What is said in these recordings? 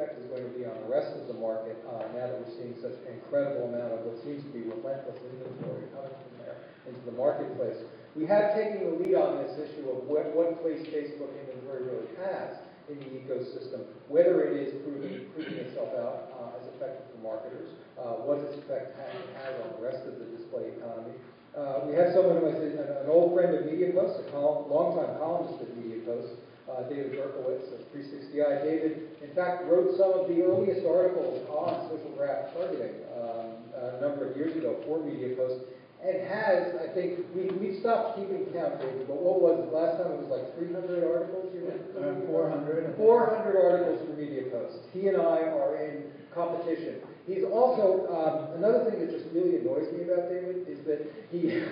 effect is going to be on the rest of the market now that we're seeing such an incredible amount of what seems to be relentless inventory coming from there into the marketplace. We have taken the lead on this issue of what place Facebook inventory really has in the ecosystem, whether it is proving itself out as effective for marketers, what its effect has on the rest of the display economy. We have someone who is an old friend of MediaPost, a longtime columnist at MediaPost, David Berkowitz of 360i. David, in fact, wrote some of the earliest articles on social graph targeting a number of years ago for MediaPost, and has, I think, we stopped keeping count, David, but what was it? Last time it was like 300 articles? 400. 400 articles for MediaPost. He and I are in competition. He's also, another thing that just really annoys me about David is that he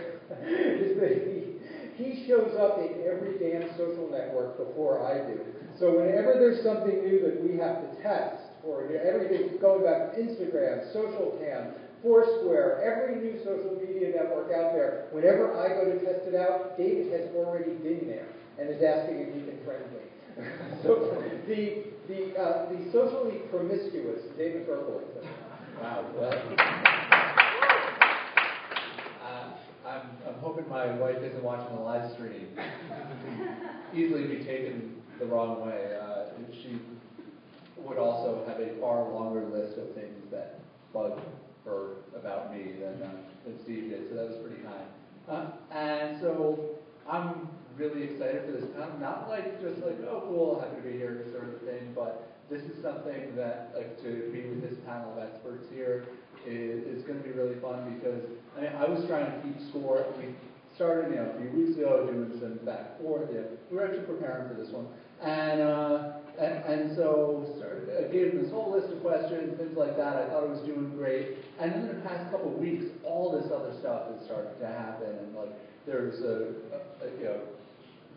shows up in every damn social network before I do. So whenever there's something new that we have to test, or everything's going back to Instagram, SocialCam, Foursquare, every new social media network out there, whenever I go to test it out, David has already been there and is asking if he can friend me. So the socially promiscuous David Berkowitz. Wow. Well, I'm hoping my wife isn't watching the live stream. Easily be taken the wrong way. She would also have a far longer list of things that bug her about me than Steve did, so that was pretty kind. And so I'm really excited for this panel. Not just like, oh cool, happy to be here sort of thing, but this is something that, like, to be with this panel of experts here is going to be really fun because I was trying to keep score. We started a few weeks ago doing some back and forth. We were actually preparing for this one, and so I gave them this whole list of questions, things like that. I thought it was doing great, and then in the past couple of weeks, all this other stuff has started to happen, and like there's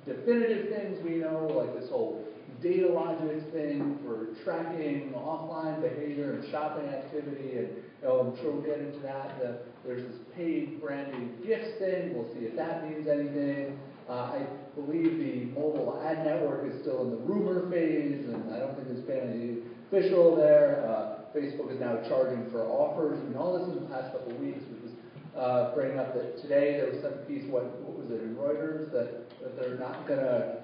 definitive things we know, like this whole data logic thing for tracking offline behavior and shopping activity, and I'm sure we'll get into that. There's this paid branded gifts thing. We'll see if that means anything. I believe the mobile ad network is still in the rumor phase, and I don't think there's been any official there. Facebook is now charging for offers. I mean, all this in the past couple of weeks. We was bringing up that today there was some piece, what was it, in Reuters, that they're not going to,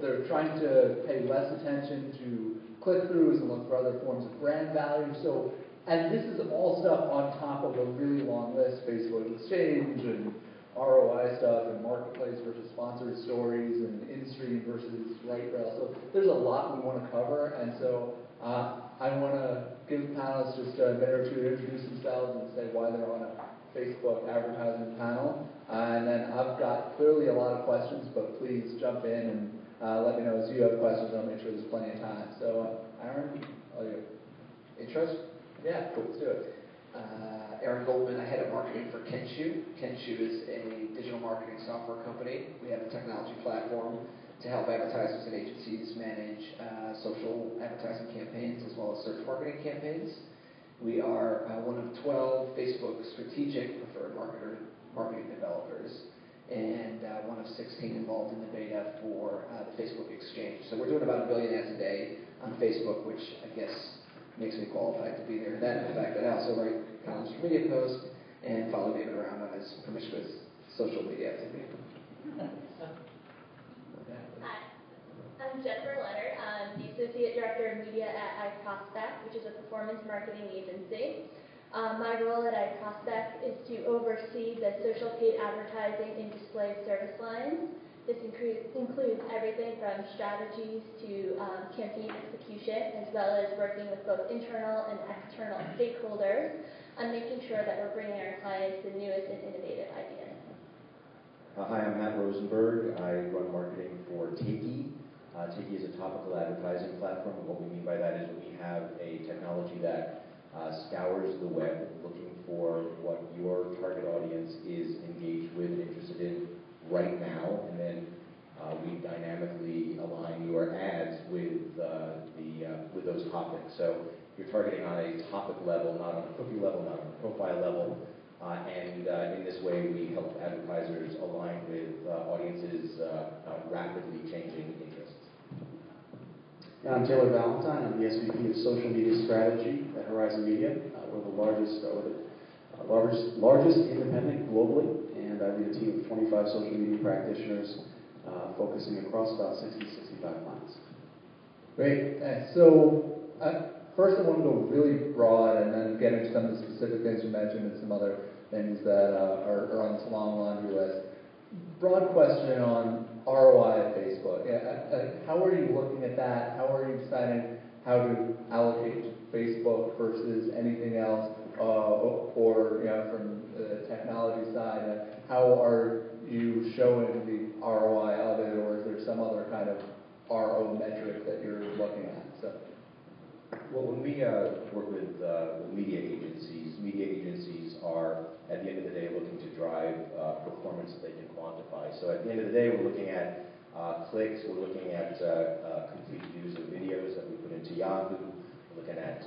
they're trying to pay less attention to click-throughs and look for other forms of brand value. So, and this is all stuff on top of a really long list, Facebook Exchange and ROI stuff and marketplace versus sponsored stories and in-stream versus right rail. So there's a lot we want to cover, and so I want to give the panelists just a minute or two to introduce themselves and say why they're on a Facebook advertising panel. And then I've got clearly a lot of questions, but please jump in and let me know as you have questions. I'll make sure there's plenty of time. So Aaron, all you. Intros? Yeah, cool, let's do it. Aaron Goldman, I head up marketing for Kenshoo. Kenshoo is a digital marketing software company. We have a technology platform to help advertisers and agencies manage social advertising campaigns as well as search marketing campaigns. We are one of 12 Facebook strategic preferred marketing developers and one of 16 involved in the beta for the Facebook Exchange. So we're doing about 1 billion ads a day on Facebook, which I guess makes me qualified to be there. That and the fact that I also write columns for MediaPost and follow David around on his promiscuous social media activity. Hi, I'm Jennifer Leonard. I'm the Associate Director of Media at iPropsect, which is a performance marketing agency. My role at iPropsect is to oversee the social paid advertising and display service lines. This includes everything from strategies to campaign execution, as well as working with both internal and external stakeholders on making sure that we're bringing our clients the newest and innovative ideas. Hi, I'm Matt Rosenberg. I run marketing for Taykey. Taykey is a topical advertising platform, and what we mean by that is we have a technology that scours the web looking for what your target audience is engaged with and interested in right now, and then we dynamically align your ads with those topics. So you're targeting on a topic level, not on a cookie level, not on a profile level, and in this way we help advertisers align with audiences' rapidly changing interests. And I'm Taylor Valentine. I'm the SVP of Social Media Strategy at Horizon Media. We're the largest independent globally, and I lead a team of 25 social media practitioners focusing across about 60-65 clients. Great. So first I want to go really broad and then get into some of the specific things you mentioned and some other things that are on this long laundry list. Broad question on ROI at Facebook. How are you looking at that? How are you deciding how to allocate to Facebook versus anything else? Or from the technology side, how are you showing the ROI of it, or is there some other kind of RO metric that you're looking at? So. Well, when we work with media agencies are, at the end of the day, looking to drive performance that they can quantify. So at the end of the day, we're looking at clicks, we're looking at complete views of videos that we put into Yahoo, we're looking at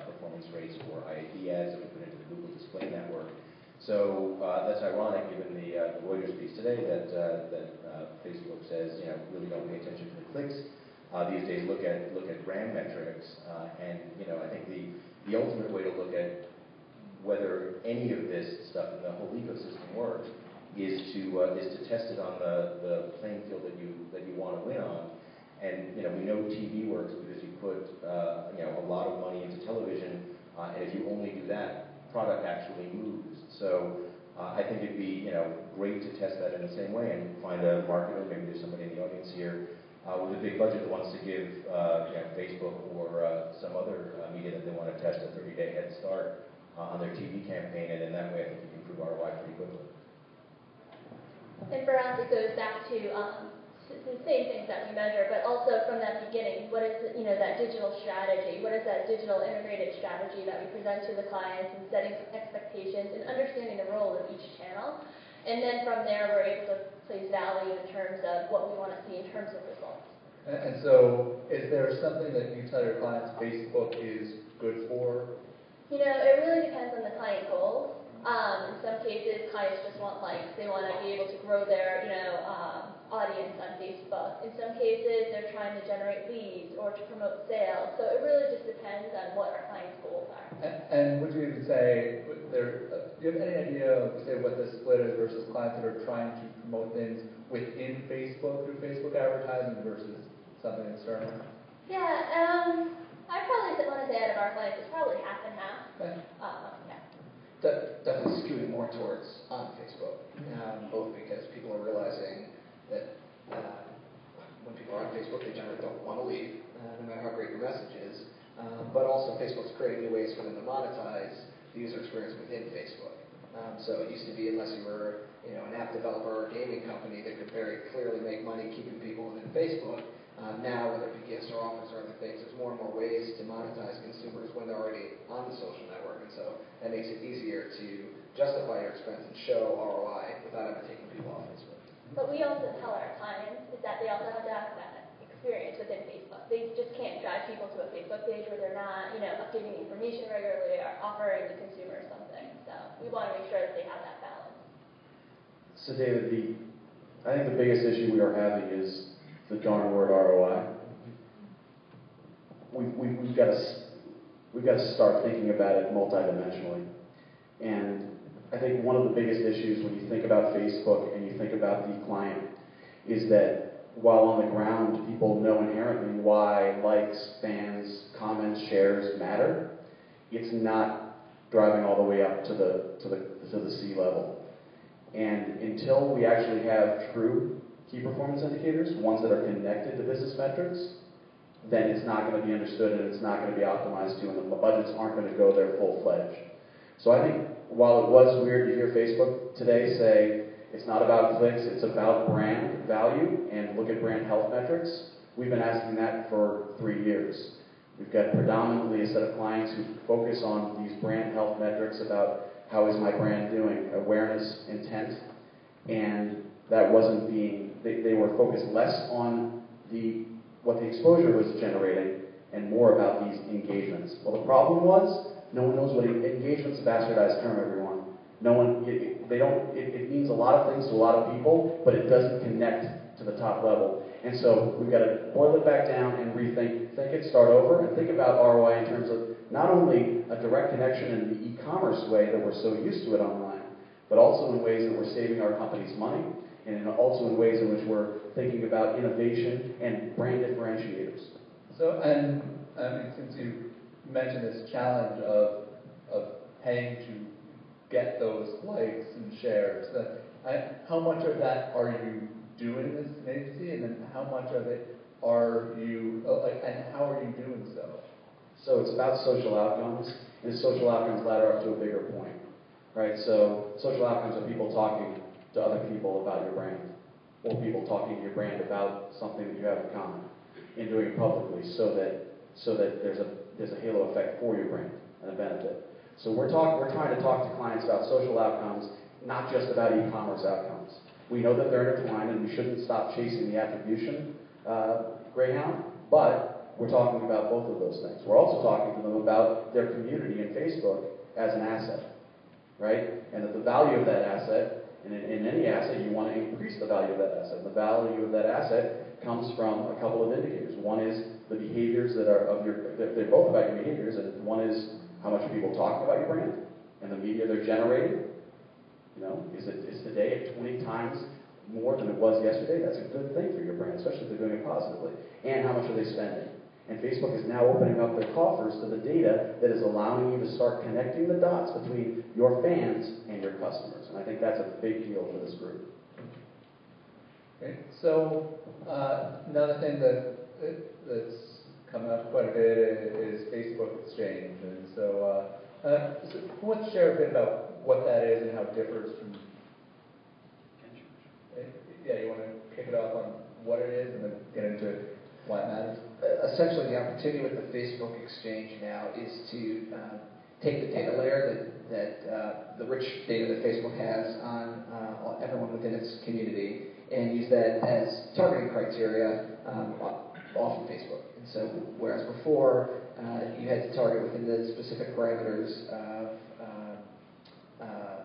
performance rates for IAP ads that we put into the Google Display Network. So that's ironic, given the Reuters piece today that Facebook says, really don't pay attention to the clicks. These days, look at brand metrics, and I think the ultimate way to look at whether any of this stuff in the whole ecosystem works is to test it on the playing field that you want to win on. And we know TV works because you put a lot of money into television, and if you only do that, product actually moves. So I think it'd be great to test that in the same way and find a marketer, maybe there's somebody in the audience here with a big budget that wants to give Facebook or some other media that they want to test a 30-day head start on their TV campaign, and in that way I think you can prove ROI pretty quickly. And for us, it goes back to the same things that we measure, but also from that beginning, what is that digital strategy? What is that digital integrated strategy that we present to the clients, and setting expectations and understanding the role of each channel? And then from there, we're able to place value in terms of what we want to see in terms of results. And so, is there something that you tell your clients Facebook is good for? It really depends on the client goals. In some cases, clients just want likes. They want to be able to grow their, audience on Facebook. In some cases, they're trying to generate leads or to promote sales. So it really just depends on what our clients' goals are. And would you even say, do you have any idea of, say, what the split is versus clients that are trying to promote things within Facebook through Facebook advertising versus something external? Yeah, I probably want to say out of our clients, it's probably half and half. Okay. Definitely skewing more towards on Facebook, both because people are realizing that when people are on Facebook, they generally don't want to leave, no matter how great your message is. But also, Facebook's creating new ways for them to monetize the user experience within Facebook. So it used to be, unless you were an app developer or a gaming company that could very clearly make money keeping people within Facebook, now, whether it be gifts or offers or other things, there's more and more ways to monetize consumers when they're already on the social network. And so that makes it easier to justify your expense and show ROI without ever taking people off Facebook. But we also tell our clients is that they also have to have that experience within Facebook. They just can't drive people to a Facebook page where they're not, updating information regularly or offering the consumer something. So we want to make sure that they have that balance. So David, I think the biggest issue we are having is the darn word ROI. We've got to start thinking about it multidimensionally. And I think one of the biggest issues when you think about Facebook and you think about the client is that while on the ground people know inherently why likes, fans, comments, shares matter, it's not driving all the way up to the C level. And until we actually have true key performance indicators, ones that are connected to business metrics, then it's not going to be understood and it's not going to be optimized to, and the budgets aren't going to go there full-fledged. So I think while it was weird to hear Facebook today say it's not about clicks, it's about brand value and look at brand health metrics, we've been asking that for 3 years. We've got predominantly a set of clients who focus on these brand health metrics about how is my brand doing, awareness, intent, and that wasn't being, they were focused less on what the exposure was generating and more about these engagements. Well, the problem was, no one knows what engagement's a bastardized term, everyone. No one, it means a lot of things to a lot of people, but it doesn't connect to the top level. And so we've got to boil it back down and rethink, think it, start over, and think about ROI in terms of not only a direct connection in the e-commerce way that we're so used to it online, but also in ways that we're saving our companies money, and also in ways in which we're thinking about innovation and brand differentiators. So, and I mean, since you mentioned this challenge of paying to get those likes and shares, how much of that are you doing as an agency, and then how much of it are you, and how are you doing so? So it's about social outcomes, and social outcomes ladder up to a bigger point, right? So social outcomes are people talking to other people about your brand, or people talking to your brand about something that you have in common, and doing it publicly so that there's a halo effect for your brand and a benefit. So we're trying to talk to clients about social outcomes, not just about e-commerce outcomes. We know that they're intertwined, and we shouldn't stop chasing the attribution greyhound, but we're talking about both of those things. We're also talking to them about their community in Facebook as an asset, right? And that the value of that asset, and in any asset, you want to increase the value of that asset. The value of that asset comes from a couple of indicators. One is the behaviors that are they're both about your behaviors, and one is how much are people talking about your brand, and the media they're generating. You know, is today at 20 times more than it was yesterday? That's a good thing for your brand, especially if they're doing it positively. And how much are they spending? And Facebook is now opening up their coffers to the data that is allowing you to start connecting the dots between your fans and your customers. And I think that's a big deal for this group. Okay. So another thing that's come up quite a bit is Facebook Exchange. And so who wants to share a bit about what that is and how it differs from... Yeah, you want to kick it off on what it is and then get into why it matters? Essentially, the opportunity with the Facebook Exchange now is to take the data layer that the rich data that Facebook has on everyone within its community and use that as targeting criteria off of Facebook. And so, whereas before you had to target within the specific parameters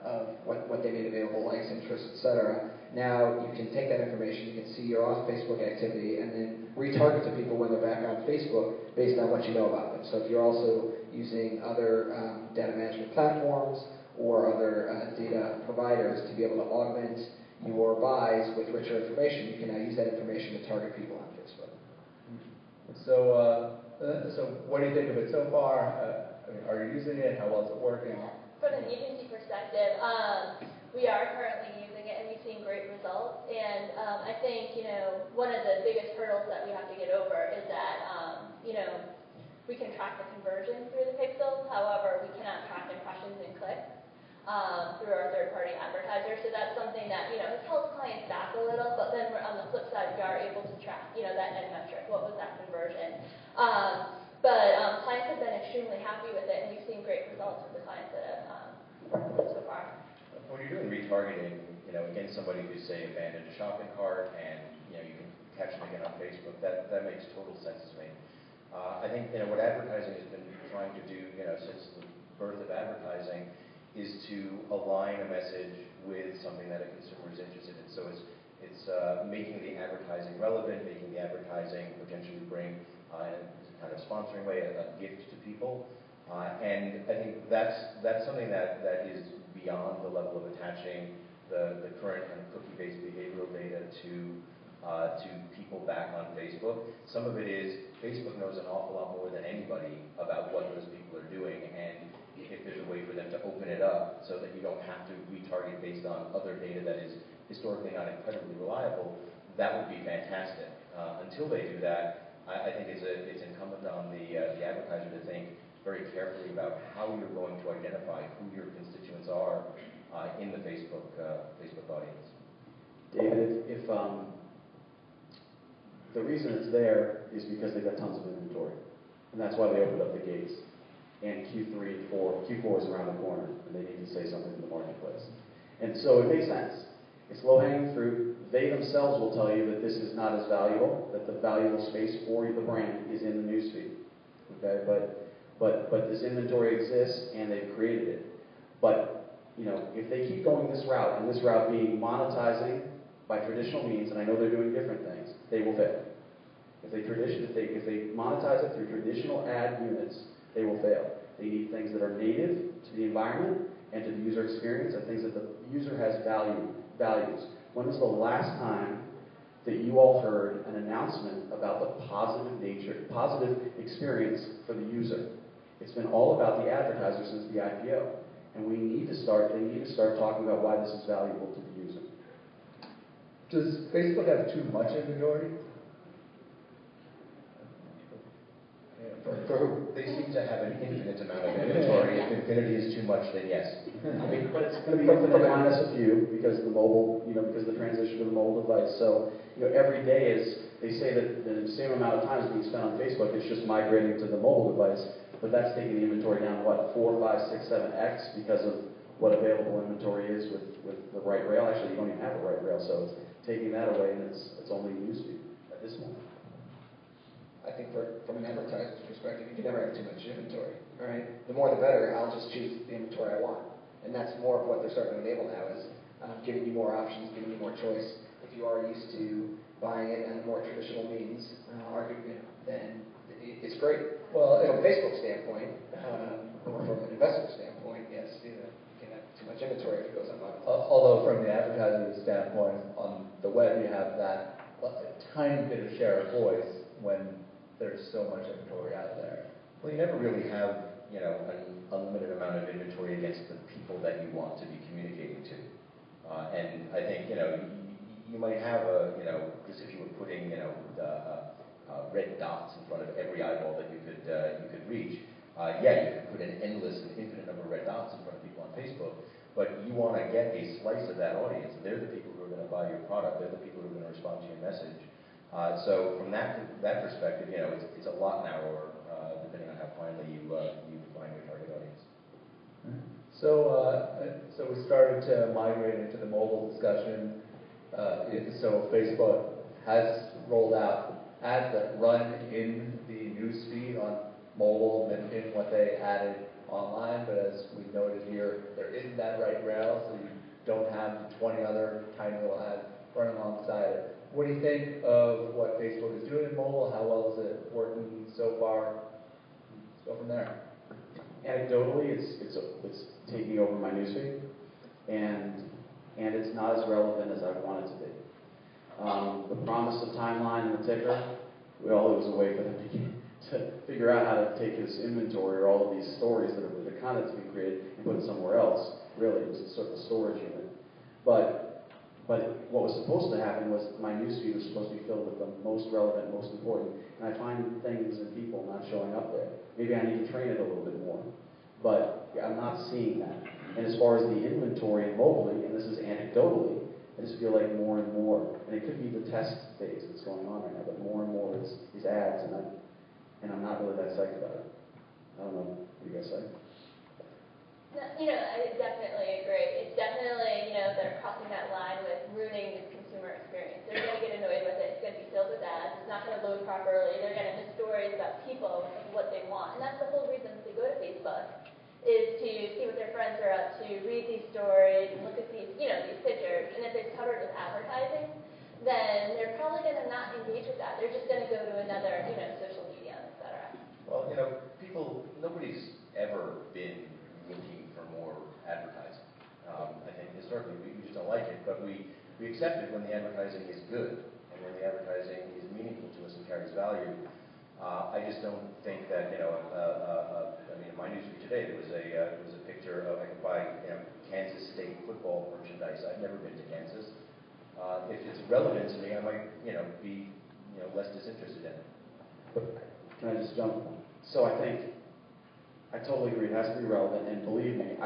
of what they made available, likes, interests, etc. Now you can take that information, you can see your off-Facebook activity, and then retarget to people when they're back on Facebook based on what you know about them. So if you're also using other data management platforms or other data providers to be able to augment your buys with richer information, you can now use that information to target people on Facebook. So, so what do you think of it so far? I mean, are you using it? How well is it working? From an agency perspective, we are currently using it, and we've seen great results. And I think, one of the biggest hurdles that we have to get over is that, we can track the conversion through the pixels. However, we cannot track impressions and clicks through our third-party advertisers. So that's something that, has held clients back a little. But then on the flip side, we are able to track, that end metric. What was that conversion? But clients have been extremely happy with it, and we've seen great results with the clients that have worked with it so far. When you're doing retargeting, against somebody who's, say, abandoned a shopping cart and, you can catch them again on Facebook, that makes total sense to me. I think, what advertising has been trying to do, since the birth of advertising is to align a message with something that a consumer is interested in. So it's making the advertising relevant, making the advertising potentially bring kind of sponsoring way, a gift to people. And I think that's something that is beyond the level of attaching the current kind of cookie-based behavioral data to people back on Facebook. Some of it is Facebook knows an awful lot more than anybody about what those people are doing, and if there's a way for them to open it up so that you don't have to retarget based on other data that is historically not incredibly reliable, that would be fantastic. Until they do that, I think it's incumbent on the advertiser to think very carefully about how you're going to identify who your constituents are in the Facebook audience. David, if the reason it's there is because they've got tons of inventory, and that's why they opened up the gates. And Q3 and Q4 is around the corner, and they need to say something to the marketplace. And so it makes sense. It's low-hanging fruit. They themselves will tell you that this is not as valuable, that the valuable space for the brand is in the newsfeed. Okay, but this inventory exists, and they've created it. But if they keep going this route, and this route being monetizing by traditional means, and I know they're doing different things, they will fail. If they monetize it through traditional ad units, they will fail. They need things that are native to the environment and to the user experience, and things that the user has values. When was the last time that you all heard an announcement about the positive experience for the user? It's been all about the advertiser since the IPO. And they need to start talking about why this is valuable to the user. Does Facebook have too much inventory? For who? They seem to have an infinite amount of inventory. If infinity is too much, then yes. I mean, but it's going to be infinite minus a few because the mobile, because the transition to the mobile device. So, every day they say that the same amount of time is being spent on Facebook, it's just migrating to the mobile device. But that's taking the inventory down, 4, 5, 6, 7x because of what available inventory is with the right rail. Actually, you don't even have a right rail, so it's taking that away, and it's only newsfeed at this moment. I think from an advertiser's perspective, you can never have too much inventory, right? The more the better, I'll just choose the inventory I want. And that's more of what they're starting to enable now is giving you more options, giving you more choice. If you are used to buying it in a more traditional means, then it's great. Well, from a Facebook standpoint, or from an investor standpoint, yes, you can have too much inventory if it goes unmonetized. Although from the advertiser's standpoint, on the web you have that a tiny bit of share of voice when there's so much inventory out there. Well, you never really have, an unlimited amount of inventory against the people that you want to be communicating to. And I think, you might have because if you were putting, red dots in front of every eyeball that you could reach, you could put an endless and infinite number of red dots in front of people on Facebook, but you want to get a slice of that audience. They're the people who are going to buy your product. They're the people who are going to respond to your message. So from that perspective, it's a lot narrower, depending on how finely you define your target audience. So we started to migrate into the mobile discussion. So Facebook has rolled out ads that run in the newsfeed on mobile, mimicking what they added online. But as we noted here, there isn't that right rail, so you don't have 20 other tiny little ads running alongside it. What do you think of what Facebook is doing in mobile? How well is it working so far? Let's go from there. Anecdotally, it's taking over my newsfeed, and it's not as relevant as I want it to be. The promise of timeline and the ticker, it was a way for them to figure out how to take this inventory or all of these stories that are the content that's being created and put it somewhere else. Really, it was sort of a storage unit. But what was supposed to happen was my newsfeed was supposed to be filled with the most relevant, most important, and I find things and people not showing up there. Maybe I need to train it a little bit more, but I'm not seeing that. And as far as the inventory mobily, and this is anecdotally, I just feel like more and more, and it could be the test phase that's going on right now, but more and more is ads, and I'm not really that psyched about it. I don't know. What do you guys say? No, I definitely agree. It's definitely, they're crossing that line with ruining the consumer experience. They're going to get annoyed with it. It's going to be filled with ads. It's not going to load properly. They're going to miss stories about people and what they want. And that's the whole reason they go to Facebook, is to see what their friends are up to, read these stories, and look at these, these pictures. And if it's covered with advertising, then they're probably going to not engage with that. They're just going to go to another, social media, et cetera. Well, nobody's ever been looking for more advertising. I think historically we just don't like it, but we accept it when the advertising is good and when the advertising is meaningful to us and carries value. I just don't think that in my newsfeed today there was a picture of I could buy Kansas State football merchandise. I've never been to Kansas. If it's relevant to me, I might be less disinterested in it. But can I just jump? So I totally agree. It has to be relevant, and believe me,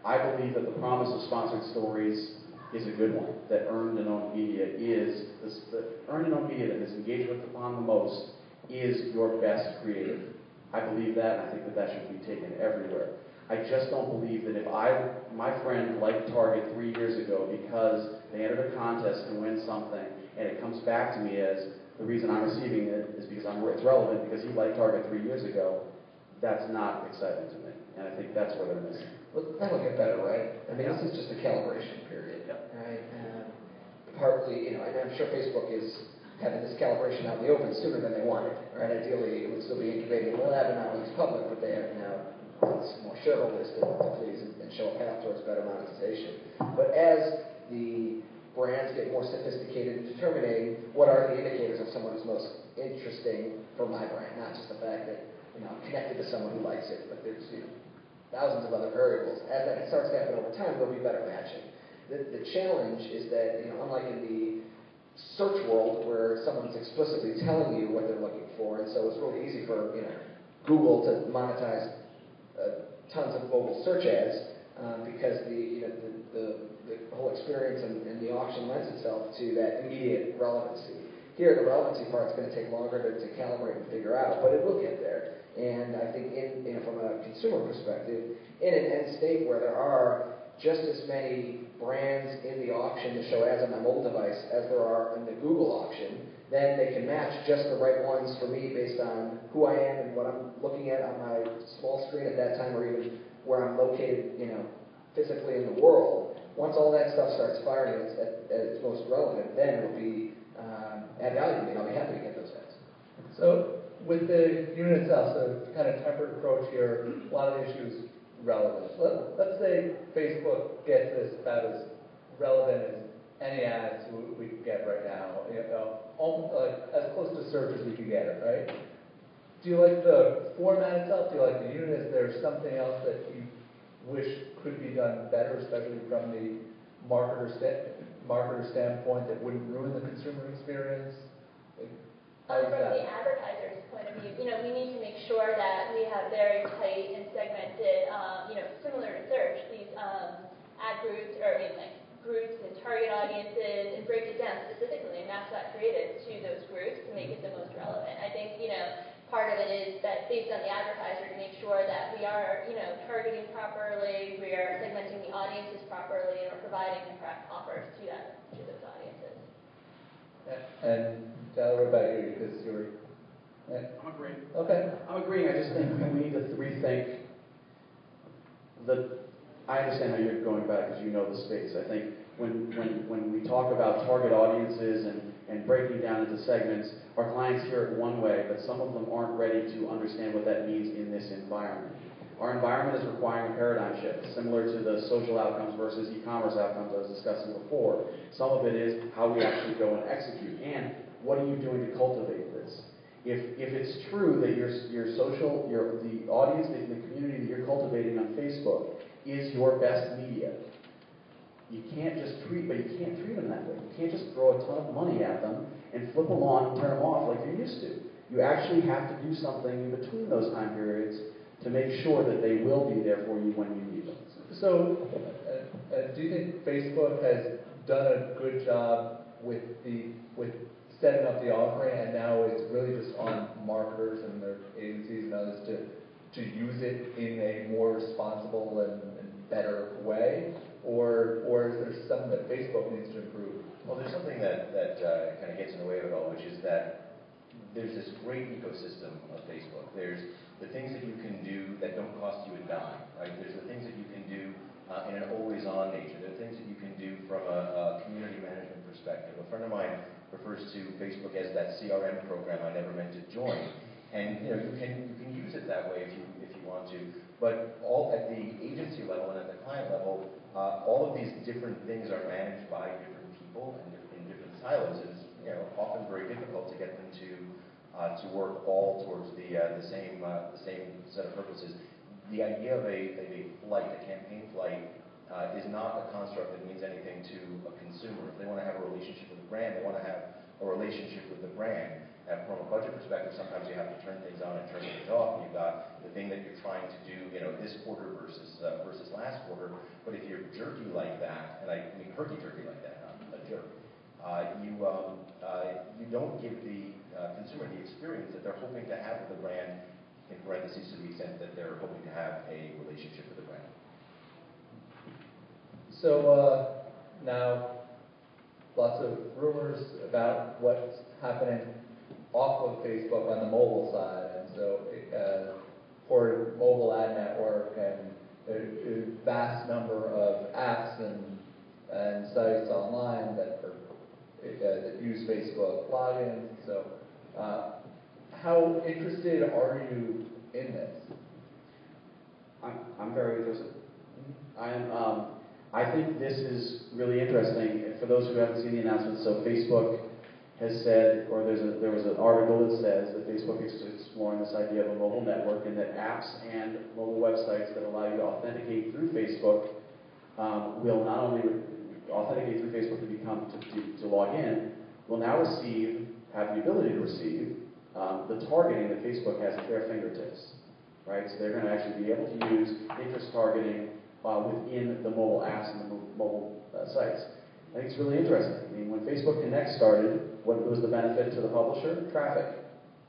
I believe that the promise of sponsored stories is a good one. That earned and owned media is the earned and owned media that is engaged with upon the most is your best creative. I believe that, and I think that should be taken everywhere. I just don't believe that if my friend liked Target 3 years ago because they entered a contest to win something, and it comes back to me as the reason I'm receiving it is because it's relevant because he liked Target 3 years ago. That's not exciting to me, and I think that's where they're missing. Well, that'll get better, right? I mean, this is just a calibration period, right? The partly, and I'm sure Facebook is having this calibration out in the open sooner than they wanted, right? Ideally, it would still be incubated in the lab and not released public, but they have now lots more shareholders to please and show a path towards better monetization. But as the brands get more sophisticated in determining what are the indicators of someone who's most interesting for my brand, not just the fact that I'm connected to someone who likes it, but there's thousands of other variables. As that starts to happen over time, there'll be better matching. The challenge is that unlike in the search world where someone's explicitly telling you what they're looking for, and so it's really easy for Google to monetize tons of mobile search ads because the whole experience and the auction lends itself to that immediate relevancy. Here, the relevancy part's going to take longer to calibrate and figure out, but it will get there. And I think from a consumer perspective, in an end state where there are just as many brands in the auction to show ads on my mobile device as there are in the Google auction, then they can match just the right ones for me based on who I am and what I'm looking at on my small screen at that time, or even where I'm located, physically in the world. Once all that stuff starts firing at its most relevant, then it'll be add value to me, and I'll be happy to get those ads. So with the unit itself, so kind of tempered approach here, a lot of the issues relevant. Let's say Facebook gets this about as relevant as any ads we could get right now, like as close to search as we could get it, right? Do you like the format itself? Do you like the unit? Is there something else that you wish could be done better, especially from the marketer standpoint, that wouldn't ruin the consumer experience? From the advertiser's point of view, we need to make sure that we have very tight and segmented, similar to search, these ad groups, groups and target audiences, and break it down specifically and match that creative to those groups to make it the most relevant. I think, part of it is that based on the advertiser to make sure that we are, targeting properly, we are segmenting the audiences properly, and we're providing the correct offers to those audiences. And Tyler, what about you? Because you're... I'm agreeing. Okay. I'm agreeing. I just think we need to rethink I understand how you're going about it because you know the space. I think when we talk about target audiences and breaking down into segments, our clients hear it one way, but some of them aren't ready to understand what that means in this environment. Our environment is requiring a paradigm shift, similar to the social outcomes versus e-commerce outcomes I was discussing before. Some of it is how we actually go and execute, and what are you doing to cultivate this? If it's true that the audience, the community that you're cultivating on Facebook is your best media, you can't treat them that way. You can't just throw a ton of money at them and flip them on and turn them off like you used to. You actually have to do something in between those time periods to make sure that they will be there for you when you need them. So, do you think Facebook has done a good job with setting up the offering, and now it's really just on marketers and their agencies and others to use it in a more responsible and better way? Or is there something that Facebook needs to improve? Well, there's something that kind of gets in the way of it all, which is that there's this great ecosystem of Facebook. There's the things that you can do that don't cost you a dime, right? There's the things that you can do in an always-on nature. There are things that you can do from a community management perspective. A friend of mine refers to Facebook as that CRM program I never meant to join. And you can use it that way if you want to. But all at the agency level and at the client level, all of these different things are managed by different people and in different silos. It's often very difficult to get them to work all towards the same set of purposes. The idea of a flight, a campaign flight, is not a construct that means anything to a consumer. If they want to have a relationship with the brand, they want to have a relationship with the brand. And from a budget perspective, sometimes you have to turn things on and turn things off. And you've got the thing that you're trying to do, this quarter versus last quarter. But if you're jerky like that, and I mean herky-jerky like that, not a jerk, you don't give the consumer the experience that they're hoping to have with the brand, in parentheses, to the extent that they're hoping to have a relationship with the brand. So now, lots of rumors about what's happening off of Facebook on the mobile side, and so for mobile ad network and a vast number of apps and sites online that are logins. So, how interested are you in this? I'm very interested. I think this is really interesting. For those who haven't seen the announcement, so Facebook has said, or there was an article that says that Facebook is exploring this idea of a mobile network, and that apps and mobile websites that allow you to authenticate through Facebook will not only authenticate through Facebook to log in, will now have the ability to receive the targeting that Facebook has at their fingertips. Right? So they're going to actually be able to use interest targeting within the mobile apps and the mobile sites. I think it's really interesting. I mean, when Facebook Connect started, what was the benefit to the publisher? Traffic,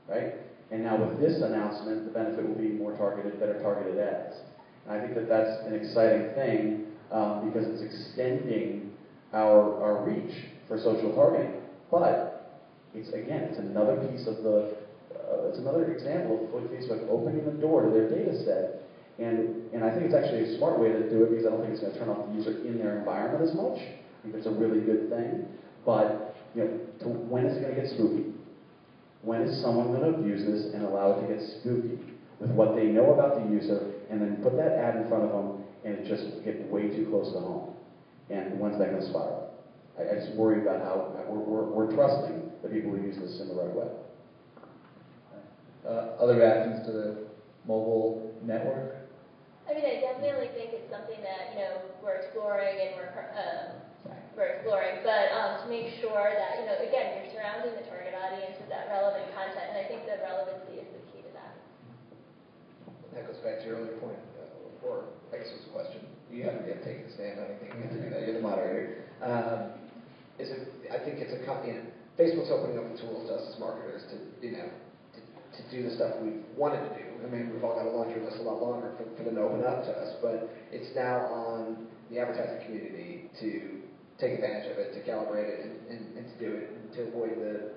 right? And now with this announcement, the benefit will be more targeted, better targeted ads. And I think that that's an exciting thing because it's extending our reach for social targeting. But it's another piece of it's another example of Facebook opening the door to their data set. And I think it's actually a smart way to do it because I don't think it's going to turn off the user in their environment as much. I think that's a really good thing. But when is it going to get spooky? When is someone going to abuse this and allow it to get spooky with what they know about the user and then put that ad in front of them and it just get way too close to home? And when's that going to spiral? I just worry about how we're trusting the people who use this in the right way. Other reactions to the mobile network? I mean, I definitely think it's something that, we're exploring and we're exploring, but to make sure that, again, you're surrounding the target audience with that relevant content, and I think the relevancy is the key to that. That goes back to your earlier point, or I guess it was a question. You haven't yet taken a stand on anything. You have to do that. You're the moderator. I think it's Facebook's opening up the tools to us as marketers to do the stuff we wanted to do. I mean, we've all got a laundry list a lot longer for them to open up to us, but it's now on the advertising community to take advantage of it, to calibrate it, and to do it, and to avoid the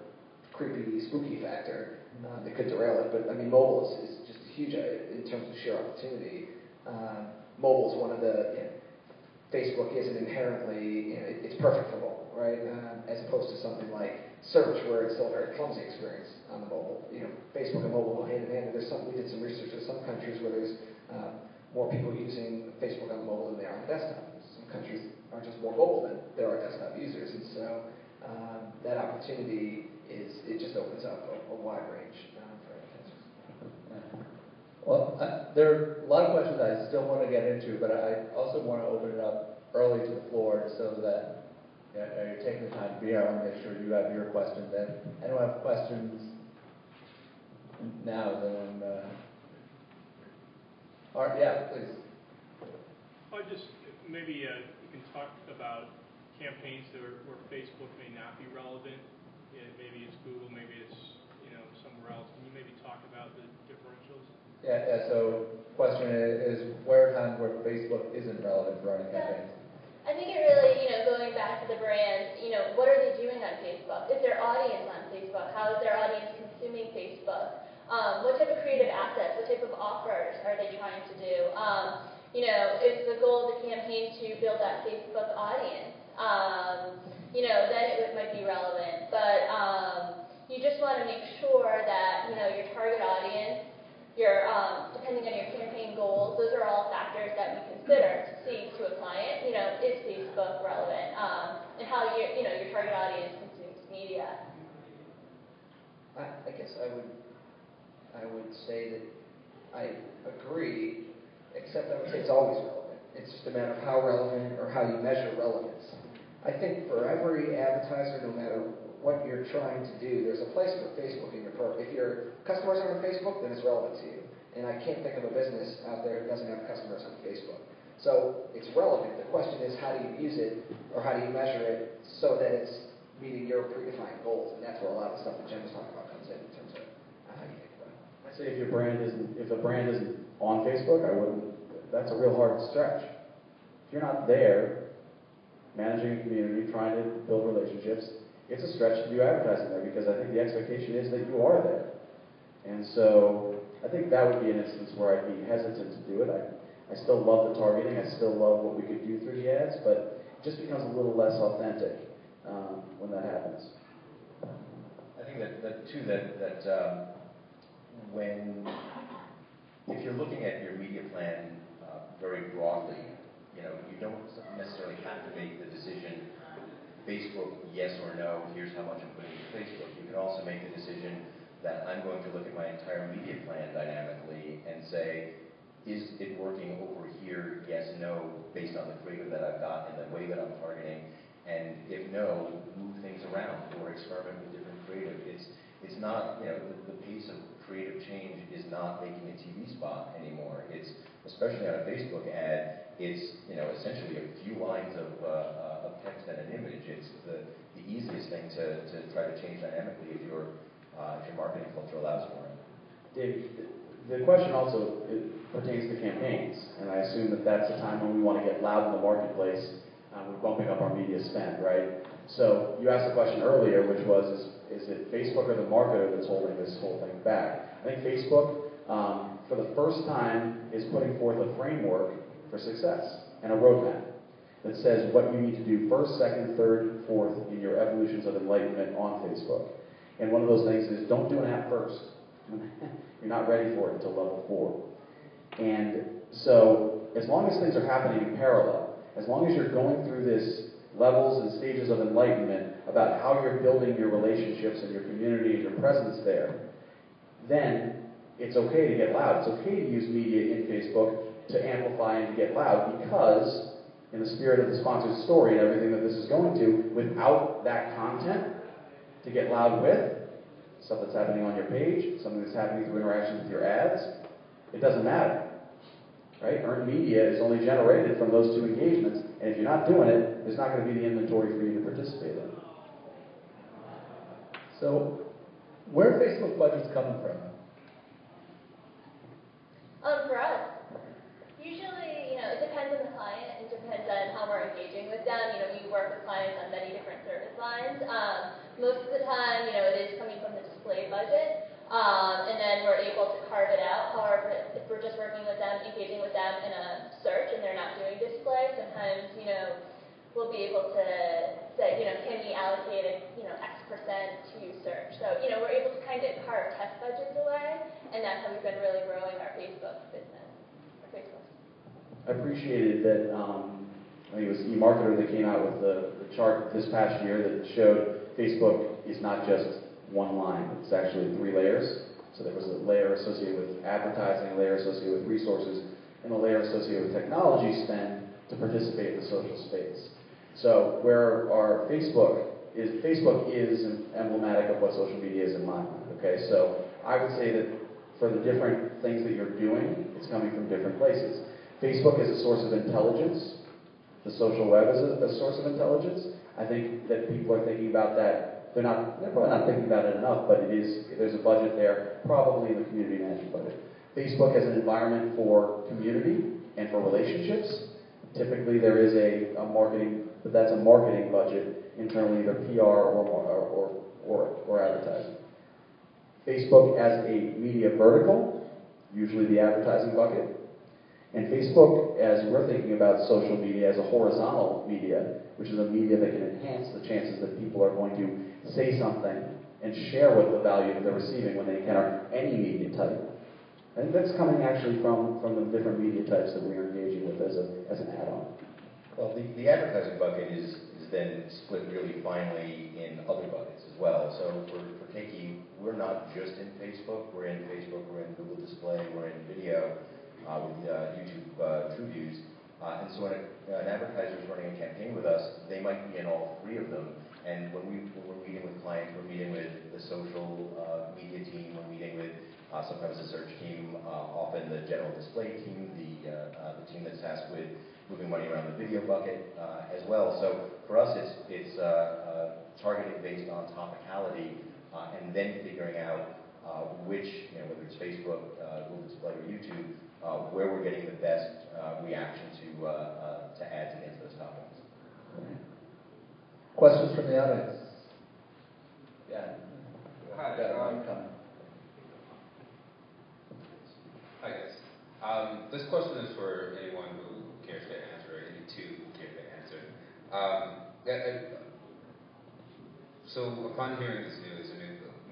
creepy, spooky factor that could derail it. But I mean, mobile is just huge in terms of sheer opportunity. Mobile is one of the, Facebook isn't inherently, it's perfect for mobile, right? As opposed to something like search, where it's still a very clumsy experience on the mobile. Facebook and mobile go hand in hand. We did some research in some countries where there's more people using Facebook on the mobile than they are on the desktop. Some countries are just more mobile than there are desktop users, and so that opportunity it just opens up a wide range for advertisers. Well, there are a lot of questions I still want to get into, but I also want to open it up early to the floor so that you're taking the time to be here. I want to make sure you have your questions. And anyone have questions now? All right, yeah, please. Maybe you can talk about campaigns where Facebook may not be relevant. Maybe it's Google, maybe it's somewhere else. Can you maybe talk about the differentials? Yeah. So, question is, where are times where Facebook isn't relevant for running campaigns? I think it really, going back to the brand, what are they doing on Facebook? Is their audience on Facebook? How is their audience consuming Facebook? What type of creative assets, what type of offers are they trying to do? Is the goal of the campaign to build that Facebook audience? Then it might be relevant. But you just want to make sure that, your target audience, depending on your campaign goals, those are all factors that we consider to see to a client, is Facebook relevant, and how your target audience consumes media. I guess I would say that I agree, except I would say it's always relevant. It's just a matter of how relevant or how you measure relevance. I think for every advertiser, no matter what you're trying to do, there's a place for Facebook in your program. If your customers are on Facebook, then it's relevant to you. And I can't think of a business out there that doesn't have customers on Facebook. So it's relevant. The question is, how do you use it, or how do you measure it so that it's meeting your predefined goals? And that's where a lot of the stuff that Jen was talking about comes in terms of how you think about it. I'd say if a brand isn't on Facebook, that's a real hard stretch. If you're not there, managing a community, trying to build relationships, it's a stretch to do advertising there, because I think the expectation is that you are there. And so I think that would be an instance where I'd be hesitant to do it. I still love the targeting. I still love what we could do through the ads, but it just becomes a little less authentic when that happens. think that if you're looking at your media plan very broadly, you don't necessarily have to make the decision, Facebook, yes or no, here's how much I'm putting into Facebook. You can also make the decision that I'm going to look at my entire media plan dynamically and say, is it working over here, yes, no, based on the creative that I've got and the way that I'm targeting, and if no, move things around or experiment with different creative. It's not, the pace of creative change is not making a TV spot anymore. It's, especially on a Facebook ad, it's essentially a few lines of text and an image. It's the easiest thing to try to change dynamically if your marketing culture allows for it. Dave, the question also pertains to campaigns, and I assume that that's the time when we want to get loud in the marketplace. We're bumping up our media spend, right? So you asked the question earlier, which was, is it Facebook or the marketer that's holding this whole thing back? I think Facebook, for the first time, is putting forth a framework for success and a roadmap that says what you need to do first, second, third, fourth in your evolutions of enlightenment on Facebook. And one of those things is don't do an app first. You're not ready for it until level 4. And so as long as things are happening in parallel, as long as you're going through this levels and stages of enlightenment about how you're building your relationships and your community and your presence there, then it's okay to get loud. It's okay to use media in Facebook to amplify and to get loud, because in the spirit of the sponsored story and everything that this is going to, without that content to get loud with, stuff that's happening on your page, something that's happening through interactions with your ads, it doesn't matter. Right? Earned media is only generated from those 2 engagements, and if you're not doing it, there's not going to be the inventory for you to participate in. So, where are Facebook budgets coming from? For us, usually, it depends on the client. It depends on how we're engaging with them. We work with clients on many different service lines. Most of the time, it is coming from the display budget. And then we're able to carve it out. However, if we're just working with them, engaging with them in a search and they're not doing display, sometimes, we'll be able to say, can we allocate X% to search? So, we're able to kind of carve test budgets away, and that's how we've been really growing our Facebook business, our Facebook. I appreciated that, I think it was eMarketer that came out with the chart this past year that showed Facebook is not just one line. It's actually 3 layers. So there was a layer associated with advertising, a layer associated with resources, and a layer associated with technology spend to participate in the social space. So where our Facebook is emblematic of what social media is in my mind. Okay, so I would say that for the different things that you're doing, it's coming from different places. Facebook is a source of intelligence. The social web is a source of intelligence. I think that people are thinking about that. They're probably not thinking about it enough, but there's a budget there, probably in the community management budget. Facebook as an environment for community and for relationships. Typically there is a marketing, but that's a marketing budget internally, either PR or advertising. Facebook as a media vertical, usually the advertising bucket. And Facebook, as we're thinking about social media, as a horizontal media, which is a media that can enhance the chances that people are going to say something and share what the value that they're receiving when they encounter any media type. I think that's coming actually from the different media types that we're engaging with as an add-on. Well, the advertising bucket is then split really finely in other buckets as well. So for Taykey, we're not just in Facebook. We're in Facebook, we're in Google Display, we're in video with YouTube TrueViews. And so when an advertiser is running a campaign with us, they might be in all 3 of them. And when we're meeting with clients, we're meeting with the social media team, we're meeting with sometimes the search team, often the general display team, the team that's tasked with moving money around the video bucket as well. So for us, it's targeting based on topicality and then figuring out which, whether it's Facebook, Google Display, or YouTube, where we're getting the best reaction to ads against those topics. Questions from the audience? Yeah. Hi. Hi guys. This question is for anyone who cares to answer, or any 2 who care to answer. So upon hearing this news,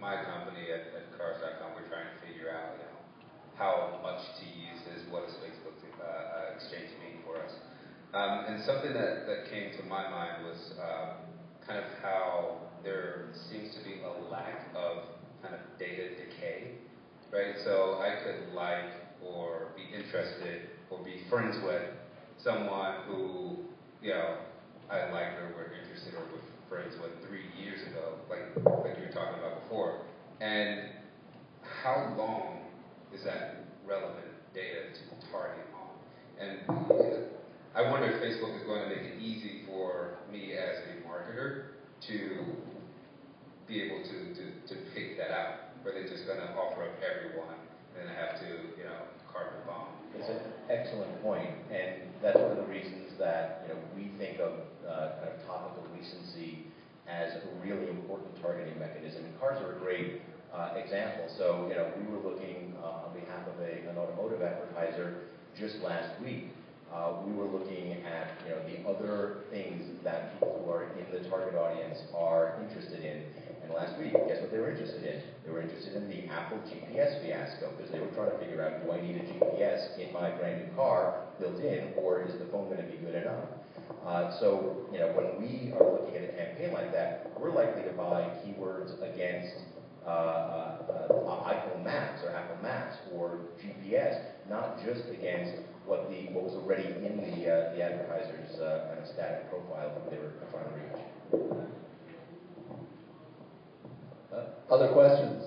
my company at Cars.com, we're trying to figure out, how much to use this, what does Facebook Exchange mean for us. And something that came to my mind was kind of how there seems to be a lack of kind of data decay, right? So I could like or be interested or be friends with someone who, I liked or were interested or were friends with 3 years ago, like you were talking about before. And how long is that relevant data to target on? And I wonder if Facebook is going to make it easy for me as a marketer to be able to pick that out, or they're just going to offer up everyone, and I have to, carpet bomb. It's an excellent point, and that's one of the reasons that we think of kind of topical recency as a really important targeting mechanism. And cars are a great example. So we were looking on behalf of an automotive advertiser just last week. We were looking at the other things that people who are in the target audience are interested in. And last week, guess what they were interested in? They were interested in the Apple GPS fiasco, because they were trying to figure out, do I need a GPS in my brand new car built in, or is the phone going to be good enough? So when we are looking at a campaign like that, we're likely to buy keywords against iPhone Maps or Apple Maps or GPS, not just against what was already in the advertiser's kind of static profile that they were trying to reach. Other questions?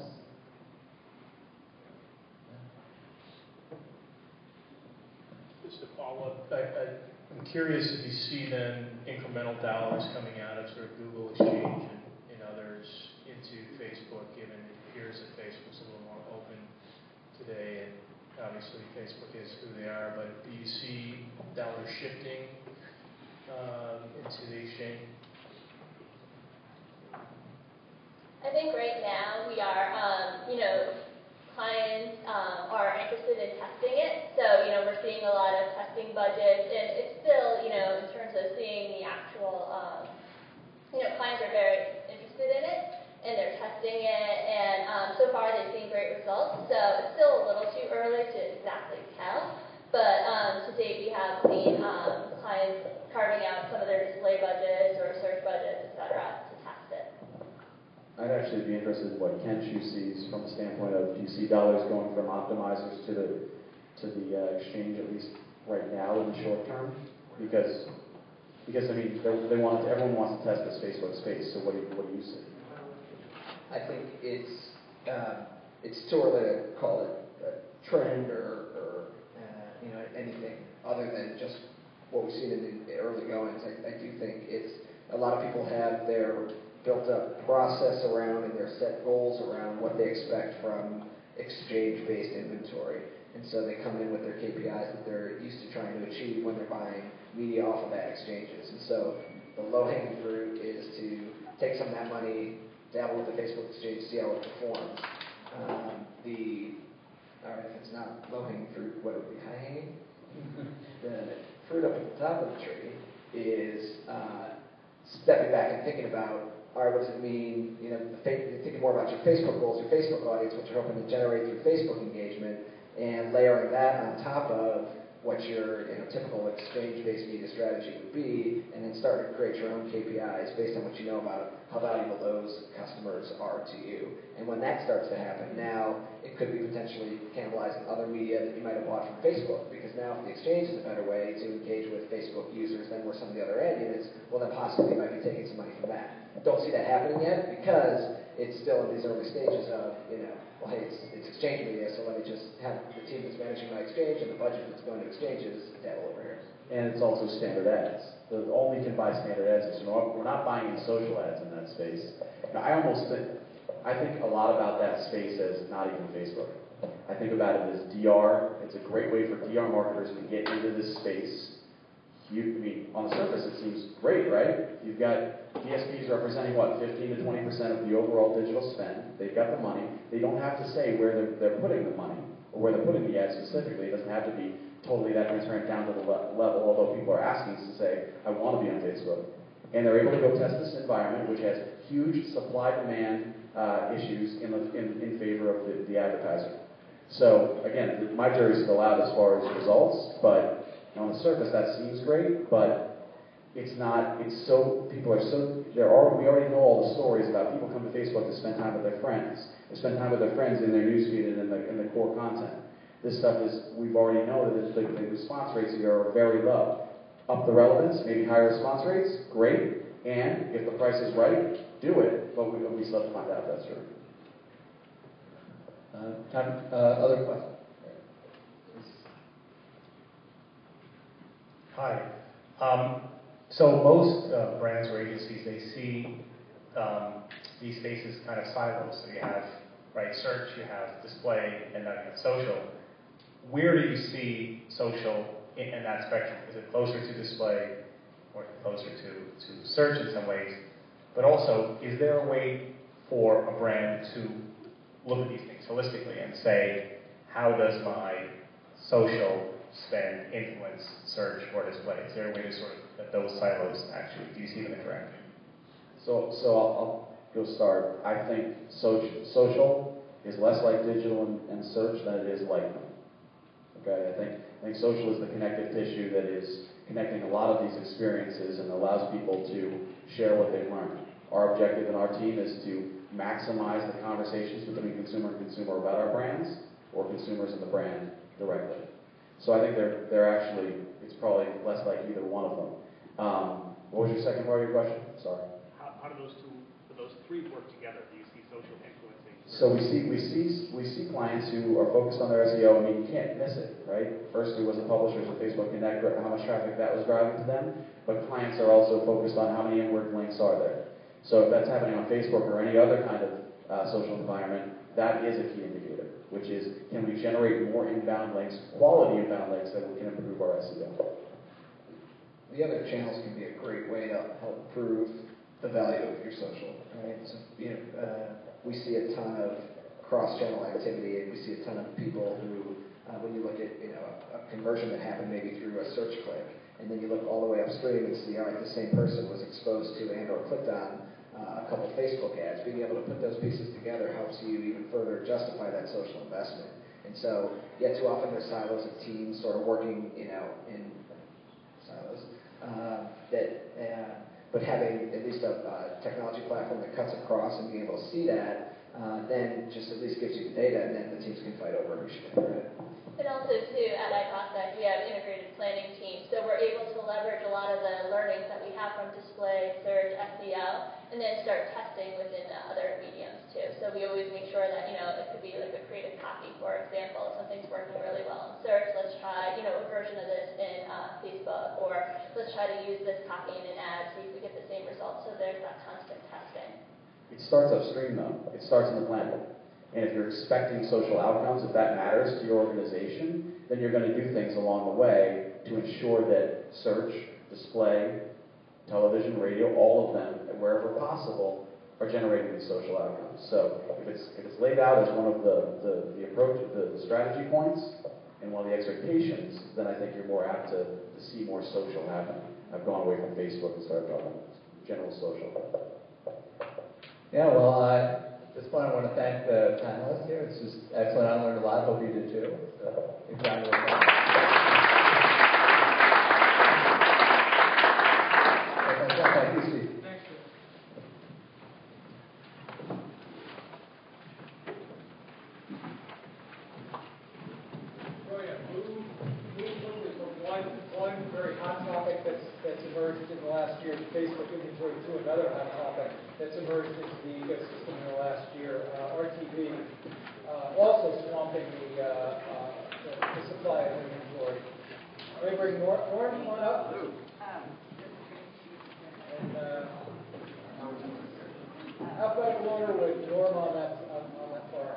Just to follow up, I'm curious if you see then incremental dollars coming out of sort of Google Exchange and others into Facebook, given it appears that Facebook's a little more open today, and obviously Facebook is who they are, but do you see dollars shifting into the exchange? I think right now we are, clients are interested in testing it. So, we're seeing a lot of testing budgets, and it's still, in terms of seeing the actual, clients are very interested in it, and they're testing it, and so far they've seen great results. So it's still a little too early to exactly tell, but to date we have seen clients carving out some of their display budgets or search budgets, etc., to test it. I'd actually be interested in what Kenshoo sees from the standpoint of, do you see dollars going from optimizers to the exchange, at least right now in the short term? Because I mean, everyone wants to test this Facebook space. So what do you see? I think it's too early to call it a trend or anything other than just what we've seen in the early goings. I do think it's a lot of people have their built up process around and their set goals around what they expect from exchange-based inventory. And so they come in with their KPIs that they're used to trying to achieve when they're buying media off of ad exchanges. And so the low-hanging fruit is to take some of that money, dabble with the Facebook exchange, see how it performs. If it's not low-hanging fruit, what would be high-hanging? The fruit up at the top of the tree is stepping back and thinking about, all right, what does it mean? Thinking more about your Facebook goals, your Facebook audience, what you're hoping to generate through Facebook engagement, and layering that on top of what your typical exchange-based media strategy would be, and then starting to create your own KPIs based on what you know about how valuable those customers are to you. And when that starts to happen, now it could be potentially cannibalizing other media that you might have bought from Facebook, because now if the exchange is a better way to engage with Facebook users than were some of the other ad units, well then possibly you might be taking some money from that. Don't see that happening yet because it's still in these early stages of, well, hey, it's exchange media, so let me just have the team that's managing my exchange and the budget that's going to exchanges dabble over here. And it's also standard ads. All we can buy standard ads is, we're not buying any social ads in that space. I think a lot about that space as not even Facebook. I think about it as DR. It's a great way for DR marketers to get into this space. On the surface it seems great, right? You've got DSPs representing, 15 to 20% of the overall digital spend. They've got the money. They don't have to say where they're putting the money or where they're putting the ads specifically. It doesn't have to be totally that transparent down to the level, although people are asking us to say, I want to be on Facebook. And they're able to go test this environment, which has huge supply-demand issues in favor of the advertiser. So again, my jury's still out as far as results, but on the surface that seems great, but it's not. It's so people are so we already know all the stories about people come to Facebook to spend time with their friends. They spend time with their friends in their newsfeed and in the core content. This stuff is we've already know that the response rates here are very low. Up the relevance, maybe higher response rates, great. And if the price is right, do it. But we still have to find out if that's true. Other questions? Hi. So most brands or agencies, they see these spaces kind of silos. So you have search, you have display, and then you have social. Where do you see social in that spectrum? Is it closer to display or closer to search in some ways? But also, is there a way for a brand to look at these things holistically and say, how does my social spend influence search or display? Is there a way to sort of that those silos actually, do you see them interact? So I'll go start. I think social is less like digital and search than it is like them. Okay, I think social is the connective tissue that is connecting a lot of these experiences and allows people to share what they've learned. Our objective in our team is to maximize the conversations between consumer and consumer about our brands, or consumers and the brand directly. So I think they're actually, it's probably less like either one of them. What was your second part of your question? Sorry. How do those three work together? Do you see social influencing? So we see clients who are focused on their SEO. I mean, you can't miss it, right? First, it was the publishers of Facebook Connect, how much traffic that was driving to them. But clients are also focused on how many inward links are there. So if that's happening on Facebook or any other kind of social environment, that is a key indicator, which is, can we generate more inbound links, quality inbound links, that we can improve our SEO? The other channels can be a great way to help improve the value of your social, right? So, we see a ton of cross-channel activity, and we see a ton of people who, when you look at a conversion that happened maybe through a search click, and then you look all the way upstream and see, all right, the same person was exposed to and or clicked on a couple Facebook ads. Being able to put those pieces together helps you even further justify that social investment. And so, yet too often there's silos of teams sort of working, in silos. But having at least a technology platform that cuts across and being able to see that, then just at least gives you the data, and then the teams can fight over who should get credit. And also, too, at iPropsect, we have integrated planning teams, so we're able to leverage a lot of the learnings that we have from display, search, SEO, and then start testing within other mediums, too. So we always make sure that, it could be like a creative copy, for example. If something's working really well in search, let's try, a version of this in Facebook, or let's try to use this copy in an ad, see if we get the same results. So there's that constant testing. It starts upstream, though. It starts in the planning. And if you're expecting social outcomes, if that matters to your organization, then you're going to do things along the way to ensure that search, display, television, radio, all of them, wherever possible, are generating these social outcomes. So if it's laid out as one of the approach, the strategy points, and one of the expectations, then I think you're more apt to see more social happen. I've gone away from Facebook and started talking general social. Yeah, well, at this point I want to thank the panelists here. It's just excellent. I learned a lot. Hope you did too. So, big round of applause. Thank you, Steve. Thanks. Oh yeah, move quickly from one very hot topic that's emerged in the last year, Facebook inventory, to another hot topic that's emerged into the ecosystem in the last year, RTV, also swamping the supply of inventory. Let me bring Norm on up. And alphabetical order with Norm on that far.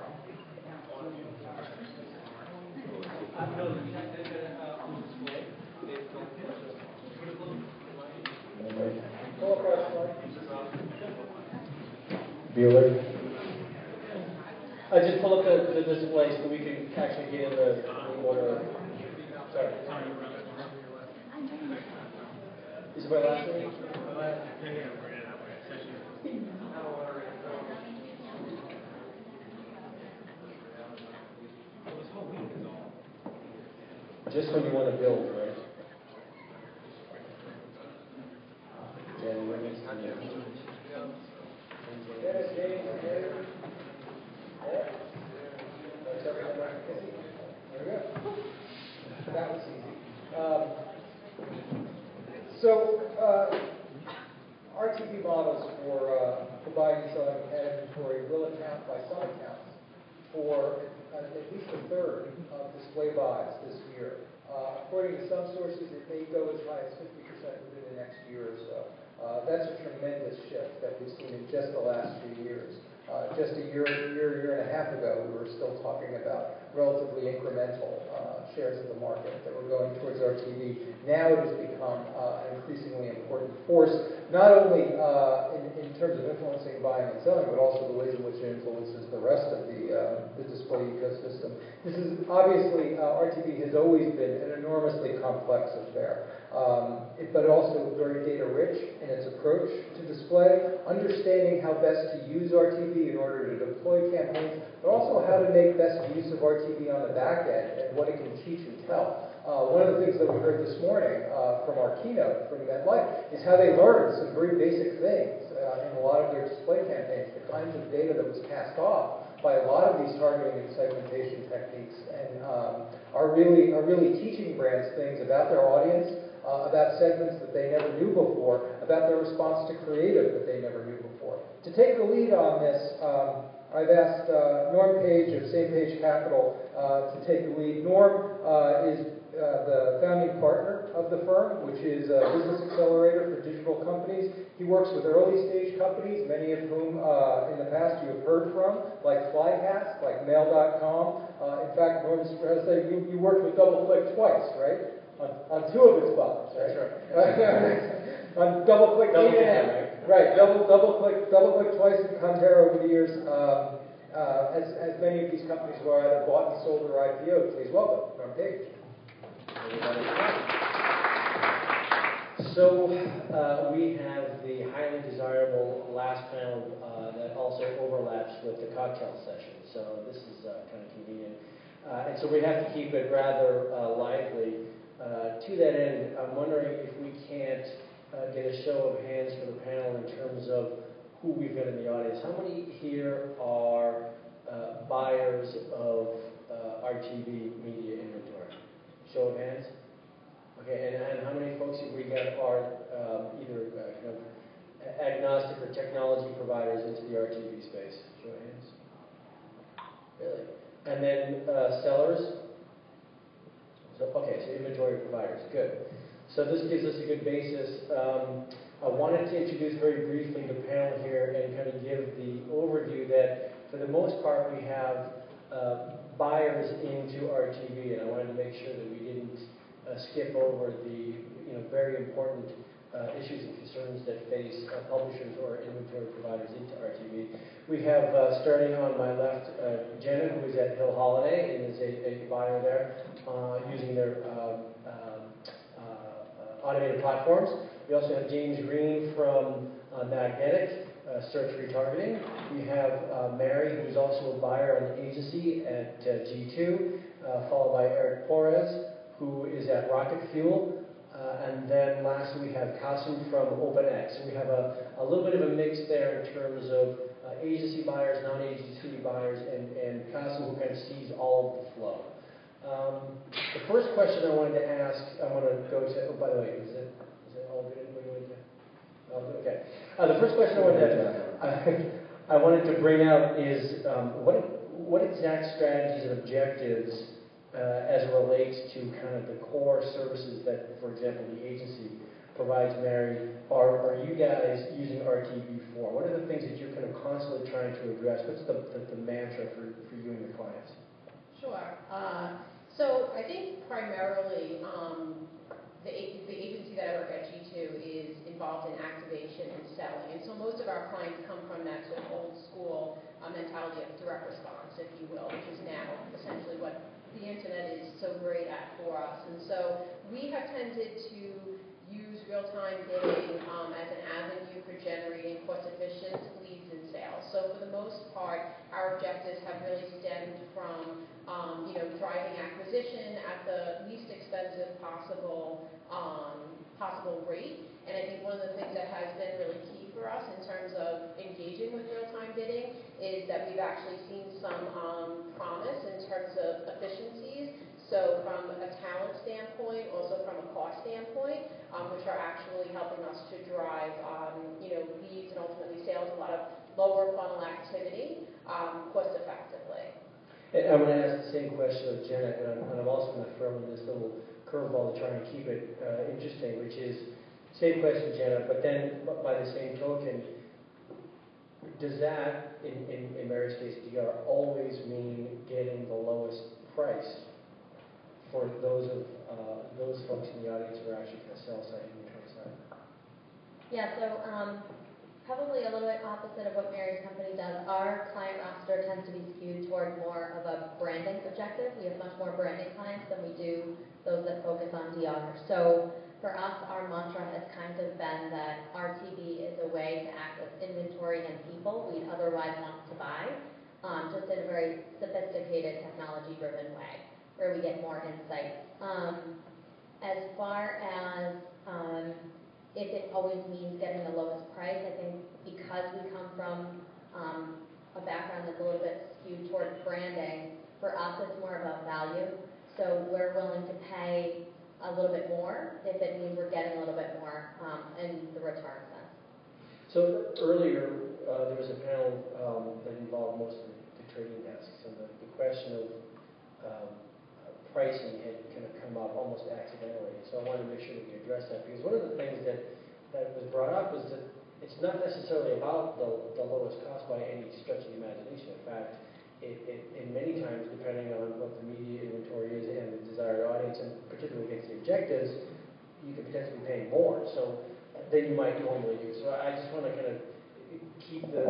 I'm building on display. Pull up our slide. Bueller. I just pull up the display so we can actually get in the order. Sorry. Is it my last name? just when you want to build, right? That was easy. RTV models for buying and selling ad inventory will account by some accounts for at least a third of display buys this year. According to some sources, it may go as high as 50% within the next year or so. That's a tremendous shift that we've seen in just the last few years. Just a year and a half ago, we were still talking about relatively incremental shares of the market that were going towards RTV. Now it has become an increasingly important force, not only in terms of influencing buying and selling, but also the ways in which it influences the rest of the display ecosystem. This is obviously, RTV has always been an enormously complex affair, but also very data rich in its approach to display, understanding how best to use RTV in order to deploy campaigns, but also how to make best use of RTV on the back end and what it can teach and tell. One of the things that we heard this morning from our keynote from MetLife is how they learned some very basic things in a lot of their display campaigns, the kinds of data that was cast off by a lot of these targeting and segmentation techniques, and are really teaching brands things about their audience, about segments that they never knew before, about their response to creative that they never knew before. To take the lead on this, I've asked Norm Page of Same Page Capital to take the lead. Norm is the founding partner of the firm, which is a business accelerator for digital companies. He works with early stage companies, many of whom in the past you have heard from, like Flycast, like Mail.com. In fact, Norm has said you worked with DoubleClick twice, right? On two of its buyers, right? That's right. On DoubleClick Double-click, right? DoubleClick twice, and Contera over the years. As many of these companies were either bought and sold or IPO'd. Please welcome Norm Page. So we have the highly desirable last panel that also overlaps with the cocktail session. So this is kind of convenient. And so we have to keep it rather lively. To that end, I'm wondering if we can't get a show of hands for the panel in terms of who we've got in the audience. How many here are buyers of RTV media inventory? Show of hands. Okay, and how many folks have we got are either kind of agnostic or technology providers into the RTV space? Show of hands. Really? And then sellers? Okay, so inventory providers. Good. So this gives us a good basis. I wanted to introduce very briefly the panel here and kind of give the overview that for the most part we have buyers into RTV, and I wanted to make sure that we didn't skip over the very important issues and concerns that face publishers or inventory providers into RTV. We have, starting on my left, Jenna, who is at Hill Holiday and is a buyer there using their automated platforms. We also have James Green from Magnetic, search retargeting. We have Mary, who is also a buyer on the agency at G2, followed by Eric Porres, who is at Rocket Fuel. And then lastly, we have Kasim from OpenX. So we have a little bit of a mix there in terms of agency buyers, non-agency buyers, and Kasim, who kind of sees all of the flow. The first question I wanted to ask, I'm going to go to, oh, by the way, is it all good? Anybody wanted to? All good? Okay. The first question I wanted to bring out is what exact strategies and objectives as it relates to kind of the core services that, for example, the agency provides, Mary, are you guys using RTV for? What are the things that you're kind of constantly trying to address? What's the mantra for you and your clients? Sure. So I think primarily the agency that I work at, G2, is involved in activation and selling. And so most of our clients come from that sort of old school mentality of direct response, if you will, which is now essentially what the internet is so great at for us. And so we have tended to use real-time bidding as an avenue for generating cost-efficient leads and sales. So for the most part, our objectives have really stemmed from driving acquisition at the least expensive possible rate. And I think one of the things that has been really key for us in terms of engaging with real-time bidding is that we've actually seen some promise in terms of efficiencies. So from a talent standpoint, also from a cost standpoint, which are actually helping us to drive, leads and ultimately sales, a lot of lower funnel activity, cost effectively. And I'm going to ask the same question of Jenna, and I'm also going to throw in this little curveball to try and keep it interesting, which is, same question, Jenna, but then by the same token, does that, in Mary's case, DR, always mean getting the lowest price for those folks in the audience who are actually kind of sell-side, inventory side? Yeah, so probably a little bit opposite of what Mary's company does. Our client roster tends to be skewed toward more of a branding objective. We have much more branding clients than we do those that focus on DR. So for us, our mantra has kind of been that RTB is a way to access inventory and people we'd otherwise want to buy, just in a very sophisticated, technology-driven way, where we get more insights. As far as if it always means getting the lowest price, I think because we come from a background that's a little bit skewed towards branding, for us it's more about value. So we're willing to pay a little bit more if it means we're getting a little bit more in the return sense. So earlier there was a panel that involved most of the trading desks, and the question of pricing had kind of come up almost accidentally. So I wanted to make sure that we address that, because one of the things that was brought up was that it's not necessarily about the lowest cost by any stretch of the imagination. In fact, it many times, depending on what the media inventory is and the desired audience, and particularly against the objectives, you could potentially be paying more than you might normally do. So I just want to kind of keep the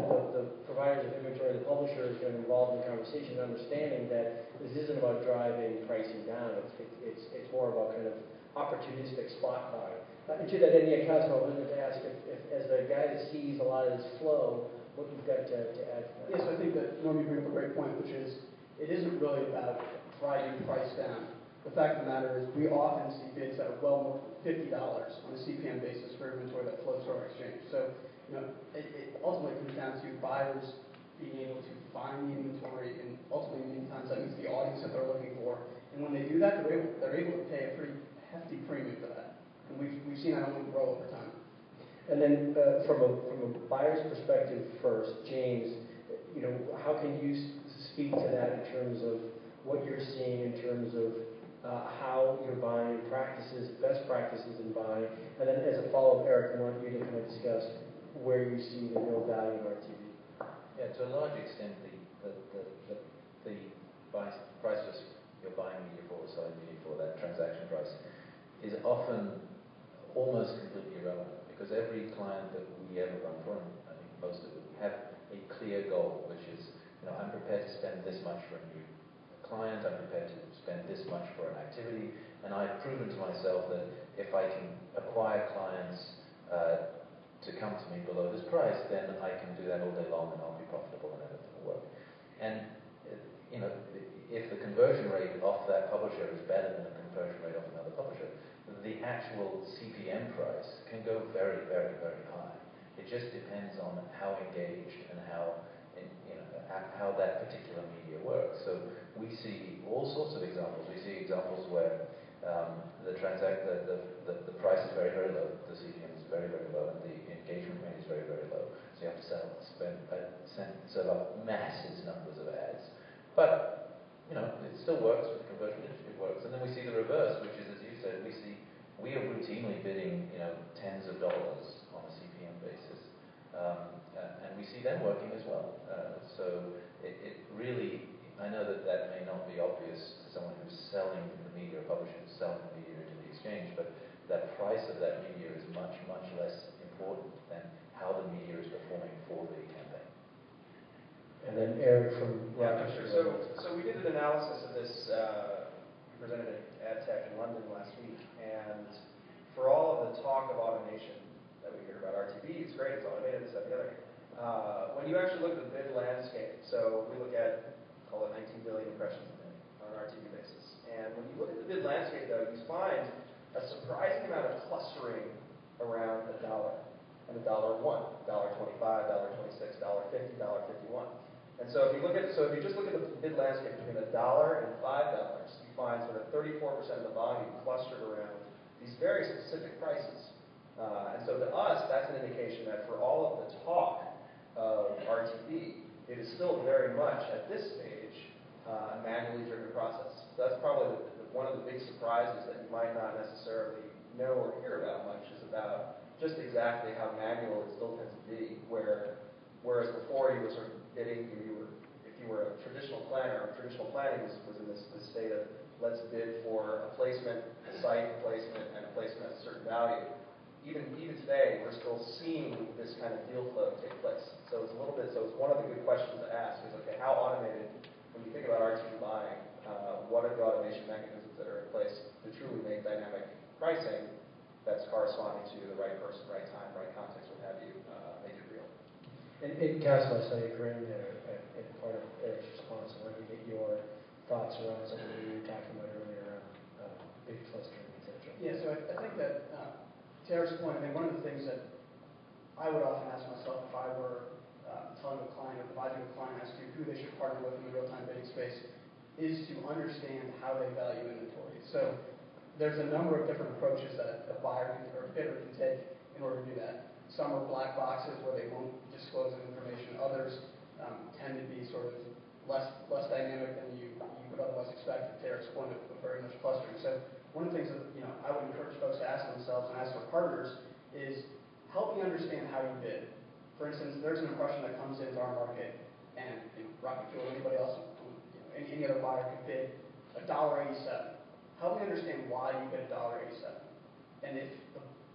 providers of inventory, the publishers, kind of involved in the conversation, understanding that this isn't about driving pricing down. It's more about kind of opportunistic spot buying. And to that end, Cosmo, I wanted to ask if, as the guy that sees a lot of this flow, what you've got to add to that. Yes, I think that Norm, you bring up a great point, which is it isn't really about driving price down. The fact of the matter is we often see bids that are well north of $50 on a CPM basis for inventory that flows through our exchange. So, it ultimately comes down to buyers being able to find the inventory, and ultimately many times that means the audience that they're looking for. And when they do that, they're able to pay a pretty hefty premium for that. And we've seen that only grow over time. And then from a buyer's perspective first, James, how can you speak to that in terms of what you're seeing in terms of how you're buying practices, best practices in buying, and then as a follow-up, Eric, I want you to kind of discuss where you see the real value in RTV. Yeah, to a large extent, the price you're buying media for, or selling media for, that transaction price, is often almost completely irrelevant, because every client that we ever run for, and I think most of them, have a clear goal, which is, I'm prepared to spend this much for a new client, I'm prepared to spend this much for an activity, and I've proven to myself that if I can acquire clients to come to me below this price, then I can do that all day long and I'll be profitable and everything will work. And if the conversion rate off that publisher is better than a conversion rate off another publisher, the actual CPM price can go very, very, very high. It just depends on how engaged and how that particular media works. So we see all sorts of examples. We see examples where the price is very, very low, the CPM is very, very low, and the engagement rate is very, very low. So you have to serve up masses numbers of ads. But it still works with the conversion. It works. And then we see the reverse, which is, as you said, we are routinely bidding tens of dollars on a CPM basis, and we see them working as well. So it really, I know that may not be obvious to someone who's selling the media, or publisher who's selling the media into the exchange, but that price of that media is much, much less important than how the media is performing for the campaign. And then Eric from Sure. So we did an analysis of this, we presented at AdTech in London last week, and for all of the talk talk of automation that we hear about RTB, it's great, it's automated, this, that, the other. When you actually look at the bid landscape, so we look at, call it 19 billion impressions a day on an RTB basis. And when you look at the bid landscape, though, you find a surprising amount of clustering around $1 and $1.01, $1.25, $1.26, $1.50, $1.51. And so if you just look at the bid landscape between $1 and $5, you find sort of 34% of the volume clustered around these very specific prices. And so to us, that's an indication that for all of the talk of RTB, it is still very much at this stage a manually driven process. So that's probably one of the big surprises that you might not necessarily know or hear about much is about just exactly how manual it still tends to be. Whereas before you were sort of bidding, if you were a traditional planner, traditional planning was in this state of let's bid for a placement, a site, a placement, and a placement at a certain value. Even today, we're still seeing this kind of deal flow take place. So it's one of the good questions to ask is, okay, how automated, when you think about RTB buying, what are the automation mechanisms that are in place to truly make dynamic pricing that's corresponding to the right person, right time, right context, what have you, make it real? And Councilman, I saw you grin there at part of Eric's response. I wanted to get your thoughts around something that you were talking about earlier around big clustering, etc. Yeah, so I think that to Eric's point, I think one of the things that I would often ask myself if I were telling a client or advising a client as to who they should partner with in the real-time bidding space is to understand how they value inventory. So there's a number of different approaches that a buyer or a bidder can take in order to do that. Some are black boxes where they won't disclose the information. Others tend to be sort of less dynamic than you would otherwise expect, to Eric's point of very much clustering. So one of the things that I would encourage folks to ask themselves and ask their partners is, help me understand how you bid. For instance, there's an impression that comes into our market, and Rocket Fuel, anybody else, any other buyer could bid $1.87. Help me understand why you bid $1.87. And if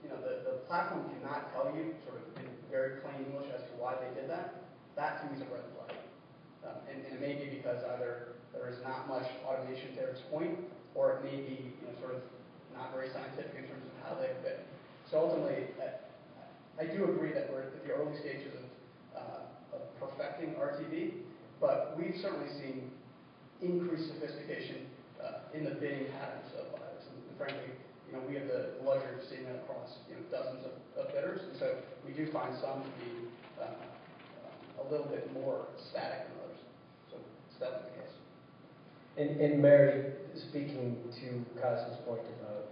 the platform cannot tell you, sort of in very plain English, as to why they did that, that to me is a red flag. And it may be because either there is not much automation to Eric's point, or it may be sort of not very scientific in terms of how they bid. So ultimately, I do agree that we're at the early stages of perfecting RTB, but we've certainly seen increased sophistication in the bidding patterns of buyers. And frankly, we have the luxury of seeing that across dozens of bidders, and so we do find some to be a little bit more static than others. So it's definitely the case. And Mary, speaking to Cosmo's point about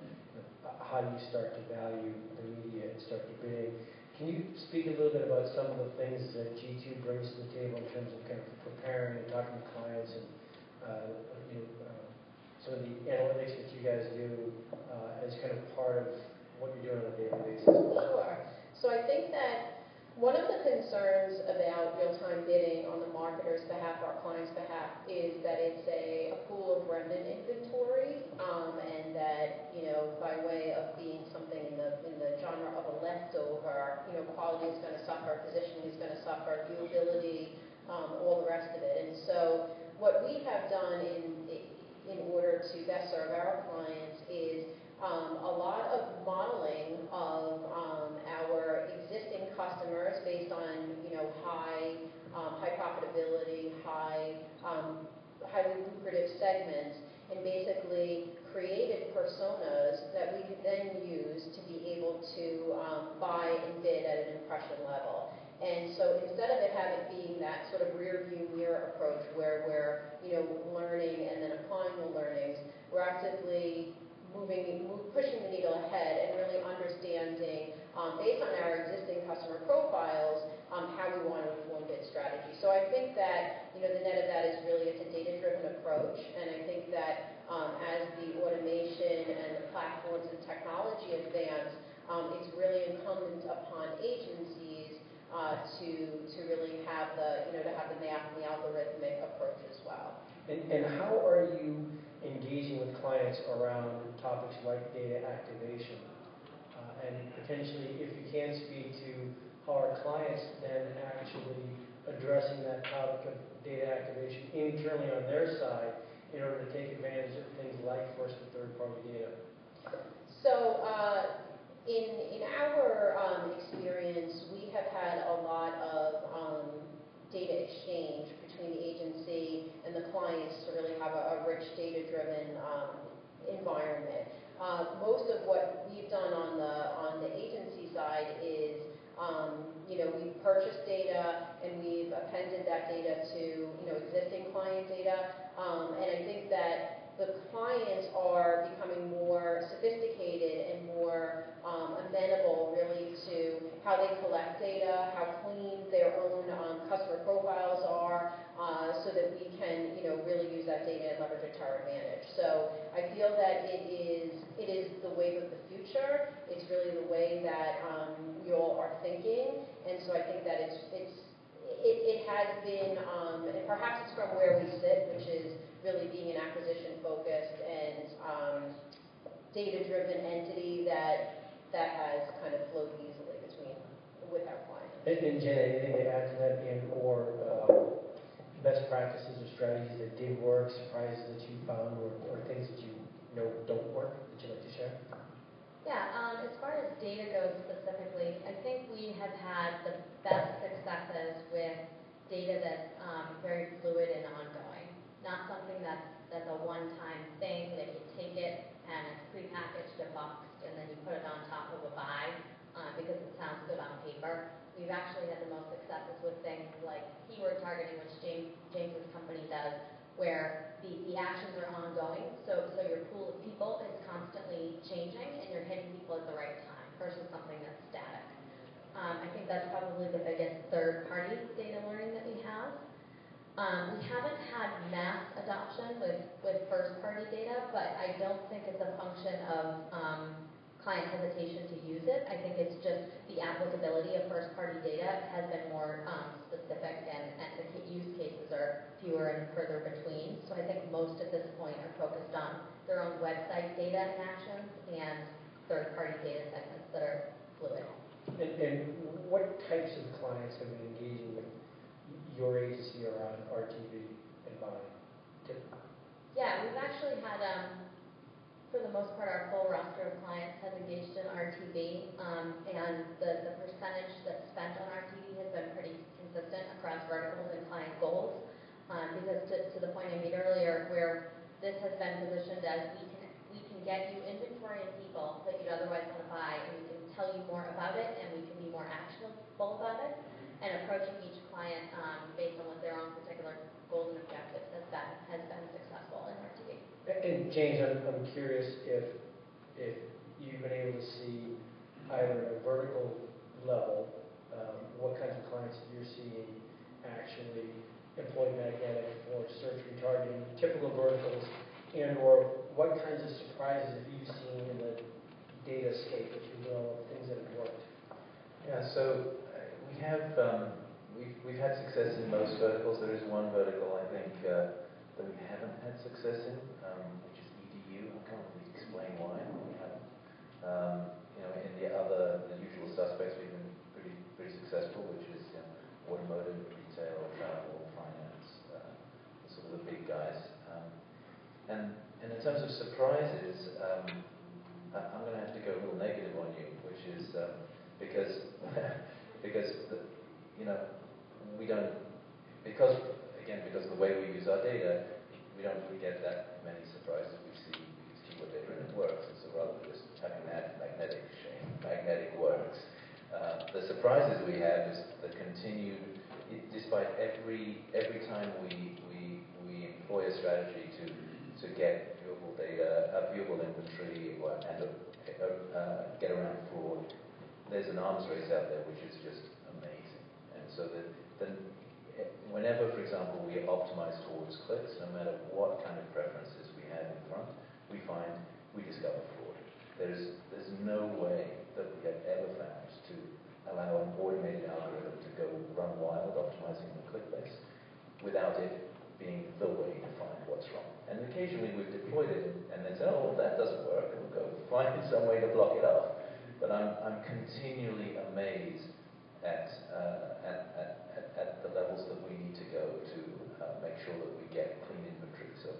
how you start to value the media and start to bidding, can you speak a little bit about some of the things that G2 brings to the table in terms of kind of preparing and talking to clients and some of the analytics that you guys do as kind of part of what you're doing on a daily basis? Sure. So I think that one of the concerns about real-time bidding on the marketer's behalf, our client's behalf, is that it's a pool of remnant inventory, and that by way of being something in the genre of a leftover, quality is going to suffer, positioning is going to suffer, viewability, all the rest of it. And so what we have done in order to best serve our clients is a lot of modeling of our existing customers based on high profitability, highly lucrative segments, and basically created personas that we could then use to be able to buy and bid at an impression level. And so instead of it being that sort of rear view mirror approach where we're learning and then applying the learnings, we're actively pushing the needle ahead and really understanding, based on our existing customer profiles, how we want to inform bid strategy. So I think that the net of that is really it's a data-driven approach, and I think that as the automation and the platforms and technology advance, it's really incumbent upon agencies to really have the math and the algorithmic approach as well. And how are you engaging with clients around topics like data activation? And potentially, if you can speak to how are clients then actually addressing that topic of data activation internally on their side in order to take advantage of things like first and third party data? So in data-driven environment. Most of what we've done on the agency side is, we've purchased data and we've appended that data to, existing client data. And I think that the clients are becoming more sophisticated and more amenable really to how they collect data, how clean their own customer profiles are, so that we can, really use that data and leverage it to our advantage. So I feel that it is the wave of the future. It's really the way that we all are thinking, and so I think that it has been, and perhaps it's from where we sit, which is really being an acquisition-focused and data-driven entity that has kind of flowed easily with our clients. And Jen, anything to add to that, and/or best practices or strategies that did work, surprises that you found, or things that you know don't work that you'd like to share? Yeah, as far as data goes specifically, I think we have had the best successes with data that's very fluid and ongoing. Not something that's a one-time thing that you take it and it's prepackaged and boxed and then you put it on top of a buy because it sounds good on paper. We've actually had the most successes with things like keyword targeting, which James's company does, where the actions are ongoing. So your pool of people is constantly changing and you're hitting people at the right time versus something that's static. I think that's probably the biggest third-party data learning that we have. We haven't had mass adoption with first-party data, but I don't think it's a function of client hesitation to use it. I think it's just the applicability of first-party data has been more specific, and the use cases are fewer and further between. So I think most at this point are focused on their own website data and actions and third-party data segments that are fluid. And what types of clients have been engaging with your agency around RTV and buying? Yeah, we've actually had, for the most part, our full roster of clients has engaged in RTV, and the percentage that's spent on RTV has been pretty consistent across verticals and client goals, because to the point I made earlier, where this has been positioned as we can get you inventory and people that you'd otherwise want to buy, and we can tell you more about it, and we can be more actionable about it. And approaching each client based on what their own particular goals and objectives has been successful in RTV. And James, I'm curious if you've been able to see either at a vertical level what kinds of clients you're seeing actually employ magnetic for search retargeting, typical verticals, and/or what kinds of surprises have you seen in the data scape, if you will, of things that have worked? Yeah, so we have we've had success in most verticals. There is one vertical I think that we haven't had success in, which is EDU. I can't really explain why we haven't. In the usual suspects, we've been pretty successful, which is automotive, retail, travel, finance, sort of the big guys. And in terms of surprises, I'm going to have to go a little negative on you, which is because we don't, because of the way we use our data, we don't really get that many surprises. We see keyword data and it works. It's rather just having that magnetic works. The surprises we have is the continued, despite every time we employ a strategy to get viewable data, viewable inventory, and get around fraud, there's an arms race out there which is just amazing. And so whenever, for example, we optimize towards clicks, no matter what kind of preferences we have in front, we discover fraud. There's no way that we have ever found to allow an automated algorithm to go run wild optimizing the click base without it being the way to find what's wrong. And occasionally we've deployed it and then said, oh, well, that doesn't work, and we'll go find some way to block it off. But I'm continually amazed at the levels that we need to go to make sure that we get clean inventory. So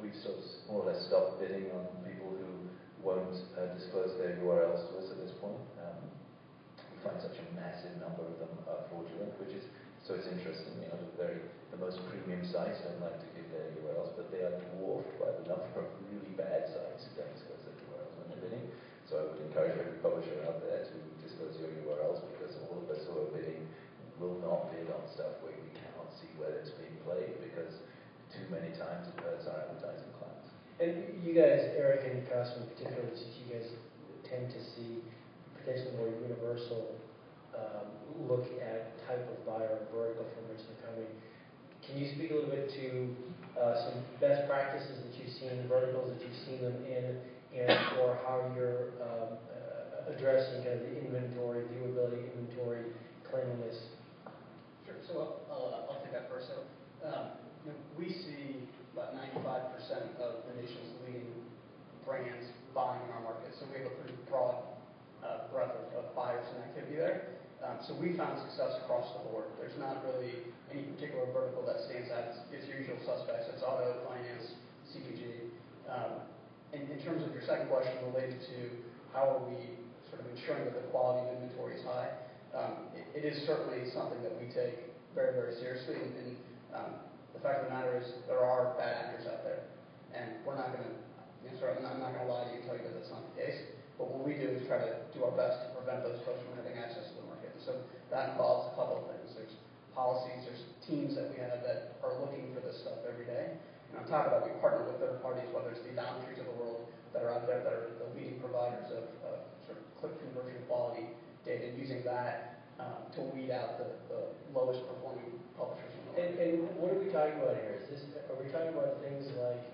we've sort of more or less stopped bidding on people who won't disclose their URLs to us at this point. We find such a massive number of them are fraudulent, which is So it's interesting, the most premium sites don't like to give their URLs, but they are dwarfed by the number of really bad sites who don't disclose their URLs when they're bidding. So I would encourage every publisher out there to disclose your URLs, because all of us who are bidding will not bid on stuff where we cannot see where it's being played, because too many times it hurts our advertising clients. And you guys, Eric and Cosmo in particular, since you guys tend to see potentially more universal look at type of buyer or vertical from which they're coming, can you speak a little bit to some best practices that you've seen, verticals that you've seen them in, and or how you're addressing kind of the inventory, viewability, inventory, cleanliness? Sure. So I'll take that first. So we see about 95% of the nation's leading brands buying in our market. So we have a pretty broad breadth of buyers and activity there. So we found success across the board. There's not really any particular vertical that stands out. It's your usual suspects. It's auto, finance, CPG. In terms of your second question related to how are we sort of ensuring that the quality of inventory is high, it is certainly something that we take very, very seriously. And the fact of the matter is there are bad actors out there. And we're not going to, I'm not going to lie to you and tell you that that's not the case. But what we do is try to do our best to prevent those folks from having access to the market. And so that involves a couple of things. There's policies, there's teams that we have that are looking for this stuff every day. And on top of that, we partner with third parties, whether it's the Adometries of the world that are out there that are the leading providers of sort of click conversion quality data, and using that to weed out the lowest performing publishers in the market. And what are we talking about here? Are we talking about things like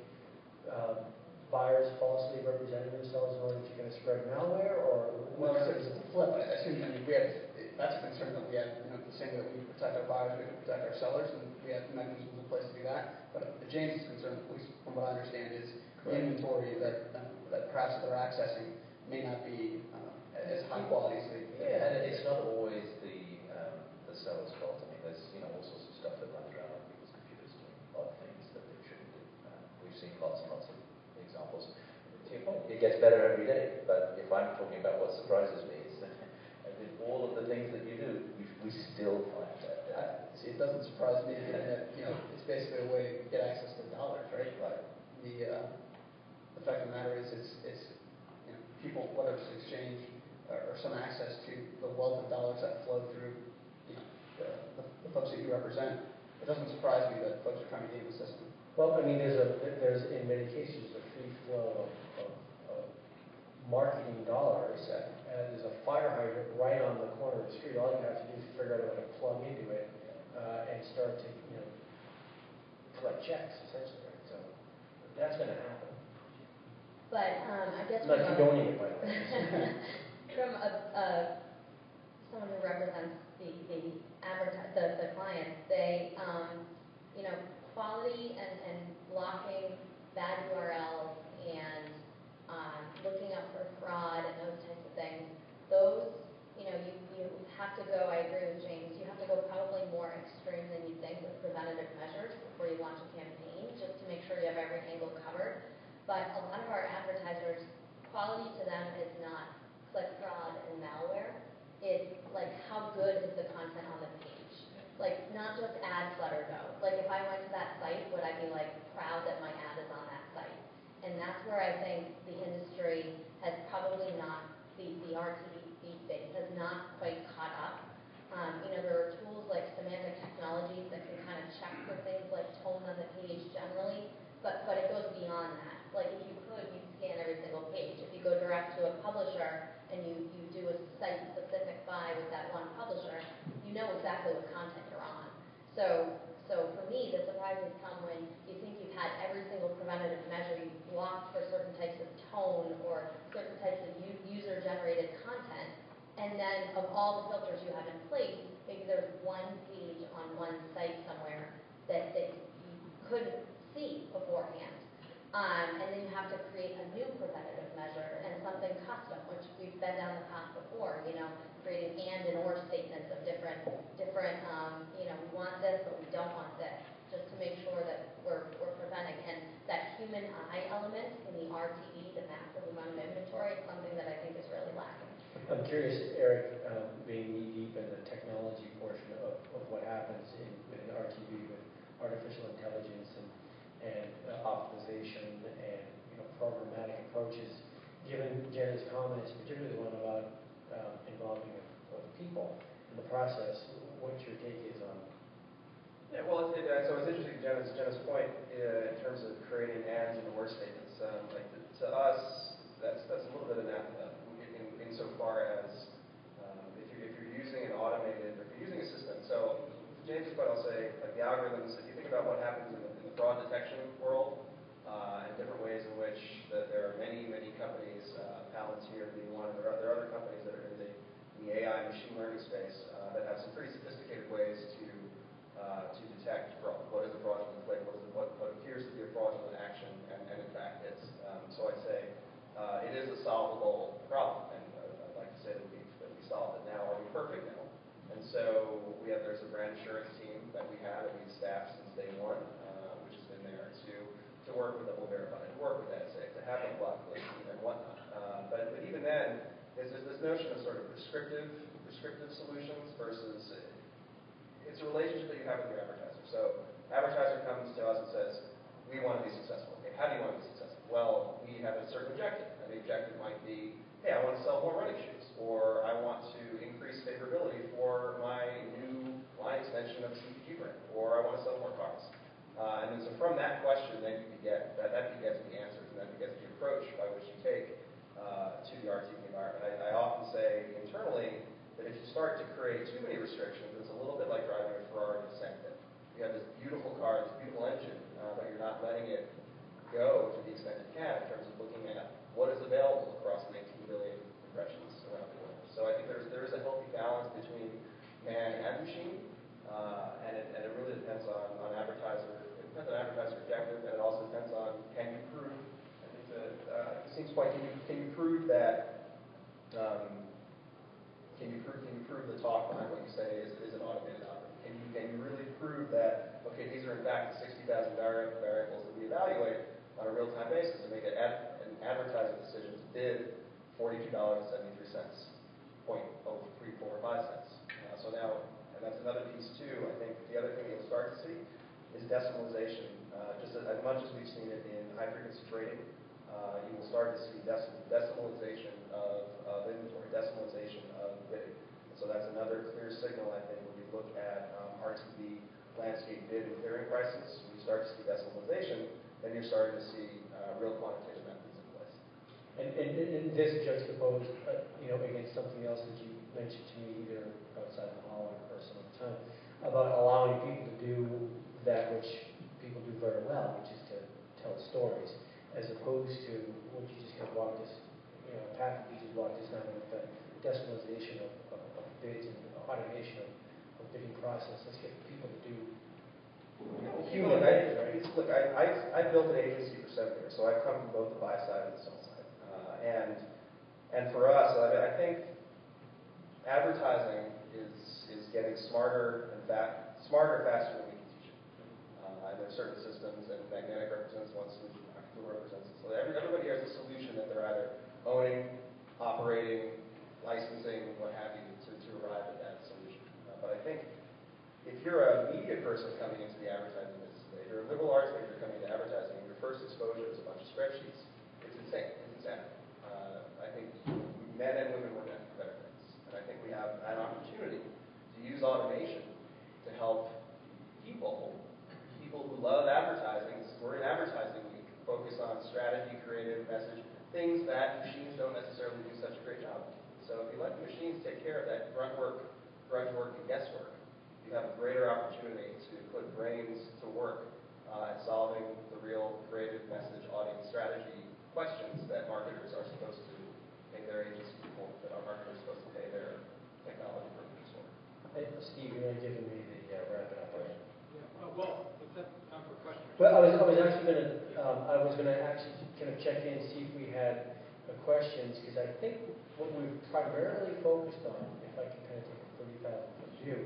buyers falsely representing themselves in order to kind of spread malware, or well, it's a flip. I assume we have that's a concern that we have. The same way that we protect our buyers, we have to protect our sellers, and we have mechanisms in place to do that. But James's concern, at least from what I understand, is the inventory that perhaps that they're accessing may not be as high quality as they. Yeah, and it's not always the seller's fault. I mean, there's all sorts of stuff that runs around on people's computers doing odd things that they shouldn't do. We've seen lots and lots of examples. To your point, it gets better every day. But if I'm talking about what surprises me, is that with all of the things that you do, we still find that. It doesn't surprise me, given that it's basically a way to get access to dollars, right? The fact of the matter is, it's people, whether it's exchange or some access to the wealth of dollars that flow through the folks that you represent. It doesn't surprise me that folks are trying to game the system. Well, I mean, there's in many cases a free flow of marketing dollars. There's a fire hydrant right on the corner of the street. All you have to do is figure out how to plug into it and start to collect checks, essentially. Right? So that's going to happen. But I guess I'm not condoning it, by the way. From someone who represents the clients, they quality and blocking bad URLs and looking up for fraud and those types of things, those, you have to go, I agree with James, you have to go probably more extreme than you think with preventative measures before you launch a campaign, just to make sure you have every angle covered. But a lot of our advertisers, quality to them is not click fraud and malware. It's like how good is the content on the page. Like, not just ad clutter though. Like, if I went to that site, would I be proud that my ad is on that site? And that's where I think the industry has probably not, the RTB space has not quite caught up. There are tools like semantic technologies that can kind of check for things like tone on the page generally, but it goes beyond that. Like, if you could, you'd scan every single page. If you go direct to a publisher and you do a site-specific buy with that one publisher, you know exactly what content you're on. So for me, the surprises come when you think you've had every single preventative measure you've blocked for certain types of tone or certain types of user-generated content, and then of all the filters you have in place, maybe there's one page on one site somewhere that you couldn't see beforehand. And then you have to create a new preventative measure and something custom, which we've been down the path before, creating and or statements of different, we want this, but we don't want this, just to make sure that we're preventing. And that human eye element in the RTE, the massive amount of inventory, is something that I think is really lacking. I'm curious, Eric, being knee-deep in the technology portion of what happens happens in RTV with artificial intelligence and optimization and programmatic approaches. Given Jenna's comments, particularly the one about involving of people in the process, what your take is on? Yeah, well, so it's interesting, Jenna's point in terms of creating ands and or statements. Like to us, that's a little bit anathema insofar as if you're using an automated, or if you're using a system. So to James's point, I'll say like the algorithms. If you think about what happens in the fraud detection world and different ways in which there are many companies, Palantir being one, there are other companies that are in the AI machine learning space that have some pretty sophisticated ways to detect fraud. What is a fraudulent click? What appears to be a fraudulent action, and in fact is. So I'd say it is a solvable problem, and I'd like to say that we solved it. Now, are we perfect? No. And so there's a brand assurance team that we have, and we've staffed since day one, which has been there to work with Double Verify, to work with SA, to have a block list and whatnot. But even then, there's this notion of sort of prescriptive solutions versus it's a relationship that you have with your advertiser. So advertiser comes to us and says, we want to be successful. Okay, how do you want to be successful? Well, we have a certain objective, and the objective might be, hey, I want to sell more running shoes, or I want to increase favorability for my new line extension of CPG brand, or I want to sell more cars. And then so from that question, then you can get that begets the answers, and that begets the approach by which you take to the RTV environment. I often say internally that if you start to create too many restrictions, it's a little bit like driving a Ferrari descent pit. You have this beautiful car, this beautiful engine, but you're not letting it go to the extent it can in terms of looking at what is available across 19 billion impressions around the world. So I think there is a healthy balance between man and machine, and it really depends on advertiser. It depends on advertiser objective, and it also depends on can you prove. I think it seems quite. Can you prove that? Can you prove the talk behind what you say is an automated algorithm? Can you really prove that, okay, these are in fact the 60,000 variables that we evaluate on a real-time basis and make an advertising decision to bid $42.73, 0.0345 cents. So now, and that's another piece too, I think the other thing you'll start to see is decimalization. Just as much as we've seen it in high-frequency trading, you will start to see decimalization of inventory, decimalization of bidding. So that's another clear signal, I think, when you look at RTV landscape bid and clearing prices. When you start to see decimalization, then you're starting to see real quantitative methods in place. And this juxtaposed, against something else that you mentioned to me either outside the hall or in person at the time, about allowing people to do that which people do very well, which is to tell stories, as opposed to what you just kind of walked us, a path that you just walked us down with the decimalization of bids and automation of bidding process. Let's get people to do human bids, right? Look, I built an agency for 7 years, so I've come from both the buy side and the sell side. And for us, I think advertising is getting smarter faster than we can teach it. And there's certain systems, and Magnetic represents one solution, October represents it. So everybody has a solution that they're either owning, operating, licensing, what have you, to arrive at that solution. But I think if you're a media person coming into the advertising business today, if you're a liberal arts major coming into advertising, and your first exposure is a bunch of spreadsheets, it's insane. It's insanity. I think men and women were meant for better things. And I think we have an opportunity to use automation to help people who love advertising, we're in advertising week, focus on strategy, creative, message, things that machines don't necessarily do such a great job of. So if you let the machines take care of that grunt work and guesswork, you have a greater opportunity to put brains to work at solving the real creative message, audience strategy questions that marketers are supposed to pay their agency for, that our marketers are supposed to pay their technology workers for. Hey, Steve, you're not giving me the wrap it up, right? Yeah. Well, let's have time for questions. Well, I was actually going to actually kind of check in, see if we had questions, because I think what we've primarily focused on, if I can kind of take a 30,000-foot view,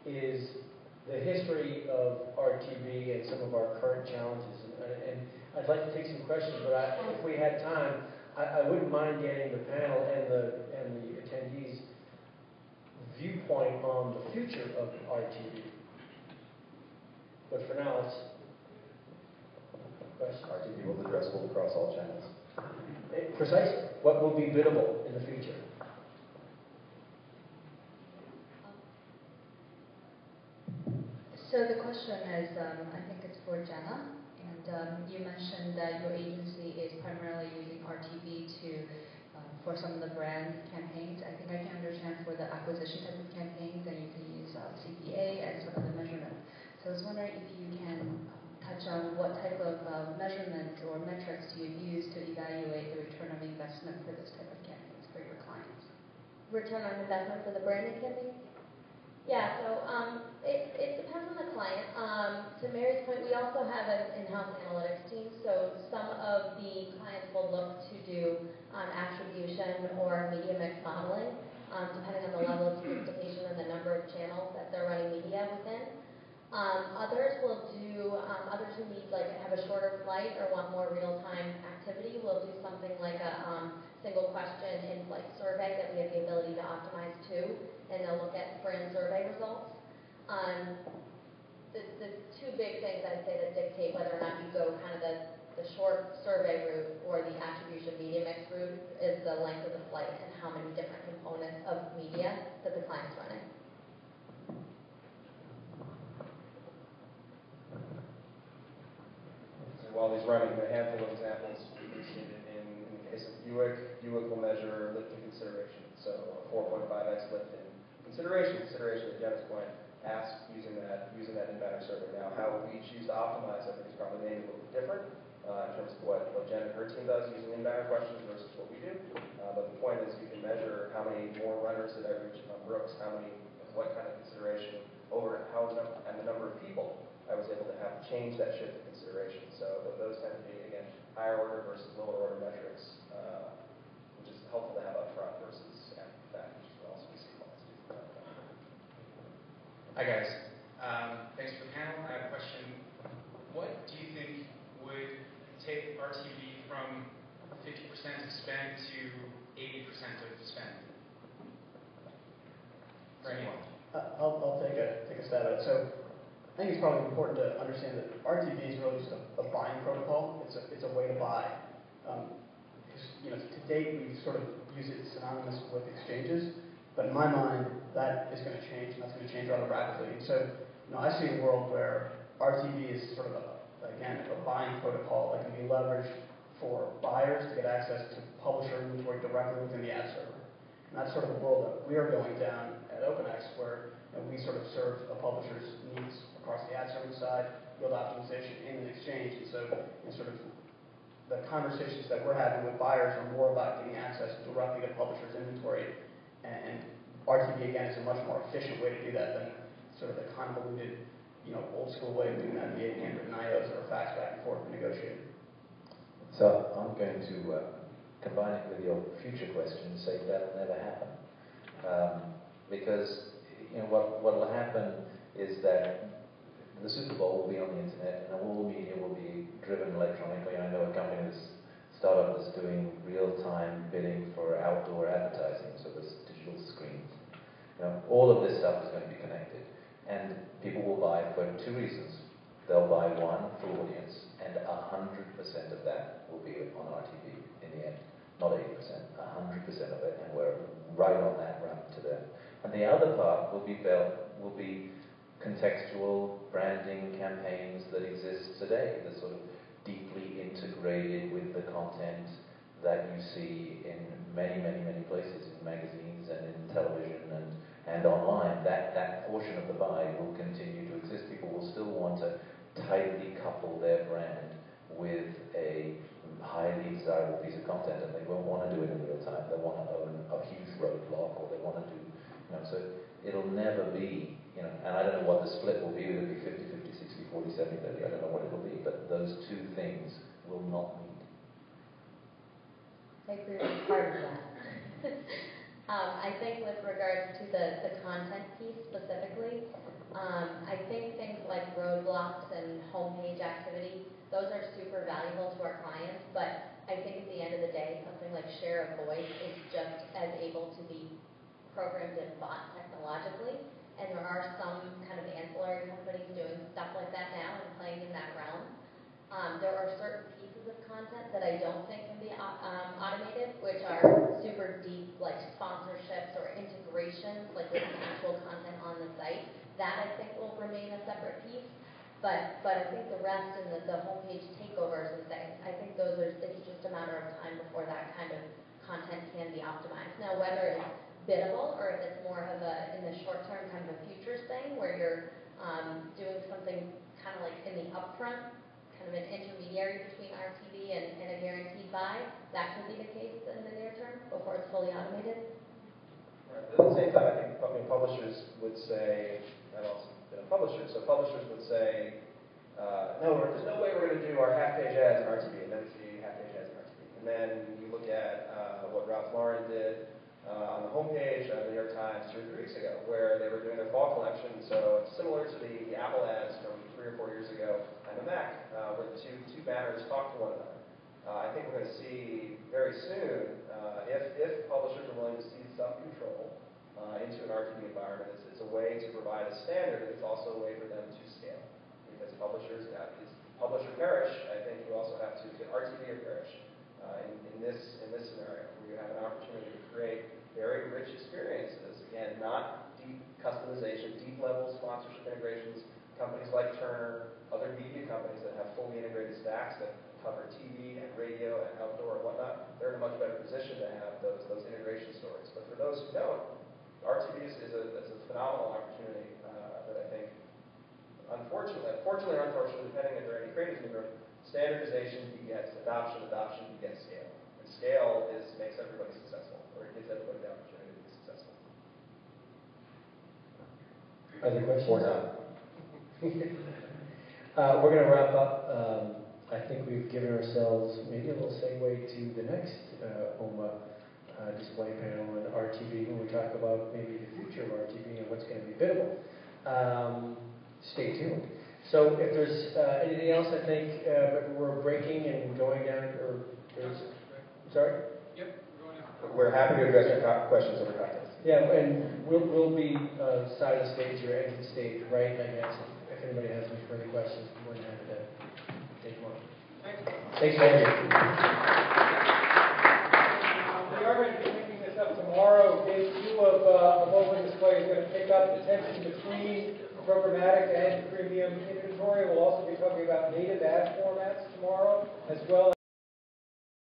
is the history of RTV and some of our current challenges. And I'd like to take some questions, but if we had time, I wouldn't mind getting the panel and the attendees' viewpoint on the future of RTV. But for now, let's... Question? RTB will be addressable across all channels. Precisely. What will be biddable in the future? So the question is, I think it's for Jenna, and you mentioned that your agency is primarily using RTB for some of the brand campaigns. I think I can understand for the acquisition type of campaigns, and you can use CPA as sort of the measurement. So I was wondering if you can touch on what type of measurement or metrics do you use to evaluate the return of investment for this type of campaigns for your clients? Return on investment for the branding campaign? Yeah, so it depends on the client. To Mary's point, we also have an in-house analytics team, so some of the clients will look to do attribution or media mix modeling, depending on the level of sophistication and the number of channels that they're running media within. Others who need have a shorter flight or want more real-time activity will do something like a single question in-flight survey that we have the ability to optimize to, and they'll look at brand survey results. The two big things I'd say that dictate whether or not you go kind of the short survey route or the attribution media mix route is the length of the flight and how many different components of media that the client's running. While he's running, a handful of examples we've seen in the case of Buick will measure lift in consideration. So a 4.5x lift in consideration to Jenna's point, asked using that in-banner survey. Now, how we choose to optimize, I think, is probably maybe a little bit different in terms of what Jen and her team does using in-banner questions versus what we do. But the point is, you can measure how many more runners did I reach on Brooks, what kind of consideration and the number of people I was able to have change that shift in consideration. So those tend to be, again, higher order versus lower order metrics, which is helpful to have up front versus after the fact, which is what also we see clients do from time to time. Hi guys, thanks for the panel. I have a question. What do you think would take RTB from 50% of spend to 80% of spend? For anyone. I'll take a stab at it. So I think it's probably important to understand that RTB is really just a buying protocol. It's a way to buy. To date, we've sort of used it synonymous with exchanges, but in my mind, that is going to change, and that's going to change rather rapidly. And so, I see a world where RTB is sort of a buying protocol that can be leveraged for buyers to get access to publisher inventory directly within the ad server. And that's sort of the world that we are going down at OpenX, where we sort of serve a publisher's needs across the ad serving side, yield optimization in an exchange. And so sort of the conversations that we're having with buyers are more about getting access directly to publishers' inventory. And RTB, again, is a much more efficient way to do that than sort of the convoluted, old school way of doing that via handwritten IOs or a fax back and forth and negotiated. So I'm going to combine it with your future question and say that'll never happen. Because what will happen is that the Super Bowl will be on the internet and all media will be driven electronically. I know a company startup that's doing real-time bidding for outdoor advertising, so there's digital screens. All of this stuff is going to be connected. And people will buy for two reasons. They'll buy one, for audience, and 100% of that will be on RTB in the end. Not 80%, 100% of it, and we're right on that run to them. And the other part will be contextual branding campaigns that exist today, that sort of deeply integrated with the content that you see in many, many, many places, in magazines and in television and online. That portion of the buy will continue to exist. People will still want to tightly couple their brand with a highly desirable piece of content, and they won't want to do it in real time. They want to own a huge roadblock, or they want to do, so it'll never be, and I don't know what the split will be. It'll be 50, 50, 60, 40, 70, 30. I don't know what it will be, but those two things will not meet. I agree with part of that. I think with regards to the content piece specifically, I think things like roadblocks and homepage activity, those are super valuable to our clients, but I think at the end of the day, something like share of voice is just as able to be programmed and bought technologically and there are some kind of ancillary companies doing stuff like that now and playing in that realm. There are certain pieces of content that I don't think can be automated, which are super deep, like sponsorships or integrations, like with the actual content on the site. That I think will remain a separate piece. But I think the rest and the homepage takeovers and things, I think it's just a matter of time before that kind of content can be optimized. Now, whether it's biddable or if it's more of in the short term, kind of a futures thing where you're doing something kind of like in the upfront, kind of an intermediary between RTV and a guaranteed buy, that could be the case in the near term before it's fully automated. Right. But at the same time, I think publishers would say, I've also been a publisher, so publishers would say, no, there's no way we're going to do our half-page ads in RTV, and then we see half-page ads in RTV. And then you look at what Ralph Lauren did on the homepage of the New York Times 2 or 3 weeks ago, where they were doing their fall collection. So it's similar to the Apple ads from 3 or 4 years ago on the Mac, where the two banners talk to one another. I think we're going to see very soon, if publishers are willing to cede some control into an RTV environment, it's a way to provide a standard, and it's also a way for them to scale. Because publishers, it's publish or perish. I think you also have to RTV or perish in this scenario, where you have an opportunity to create very rich experiences. Again, not deep customization, deep level sponsorship integrations. Companies like Turner, other media companies that have fully integrated stacks that cover TV and radio and outdoor and whatnot, they're in a much better position to have those integration stories. But for those who don't, RTV is a phenomenal opportunity that I think, fortunately or unfortunately, depending if there are any creatives in the room, standardization begets adoption, adoption begets scale. And scale makes everybody successful, or it gives everybody the opportunity to be successful. Other questions? Or not. We're going to wrap up. I think we've given ourselves maybe a little segue to the next OMMA display panel on RTV when we talk about maybe the future of RTV and what's going to be biddable. Stay tuned. So if there's anything else, I think we're breaking and going down, or there's... Sorry? Yep, we're going down. We're happy to address your questions over cocktails. Yeah, and we'll be side of the stage or exit stage, right, I guess, if anybody has any further questions, I'm more than happy to take them on. Thanks, Andrew. We are going to be picking this up tomorrow. Day 2 of OMMA Display is going to pick up the tension between programmatic and premium inventory. We'll also be talking about native ad formats tomorrow, as well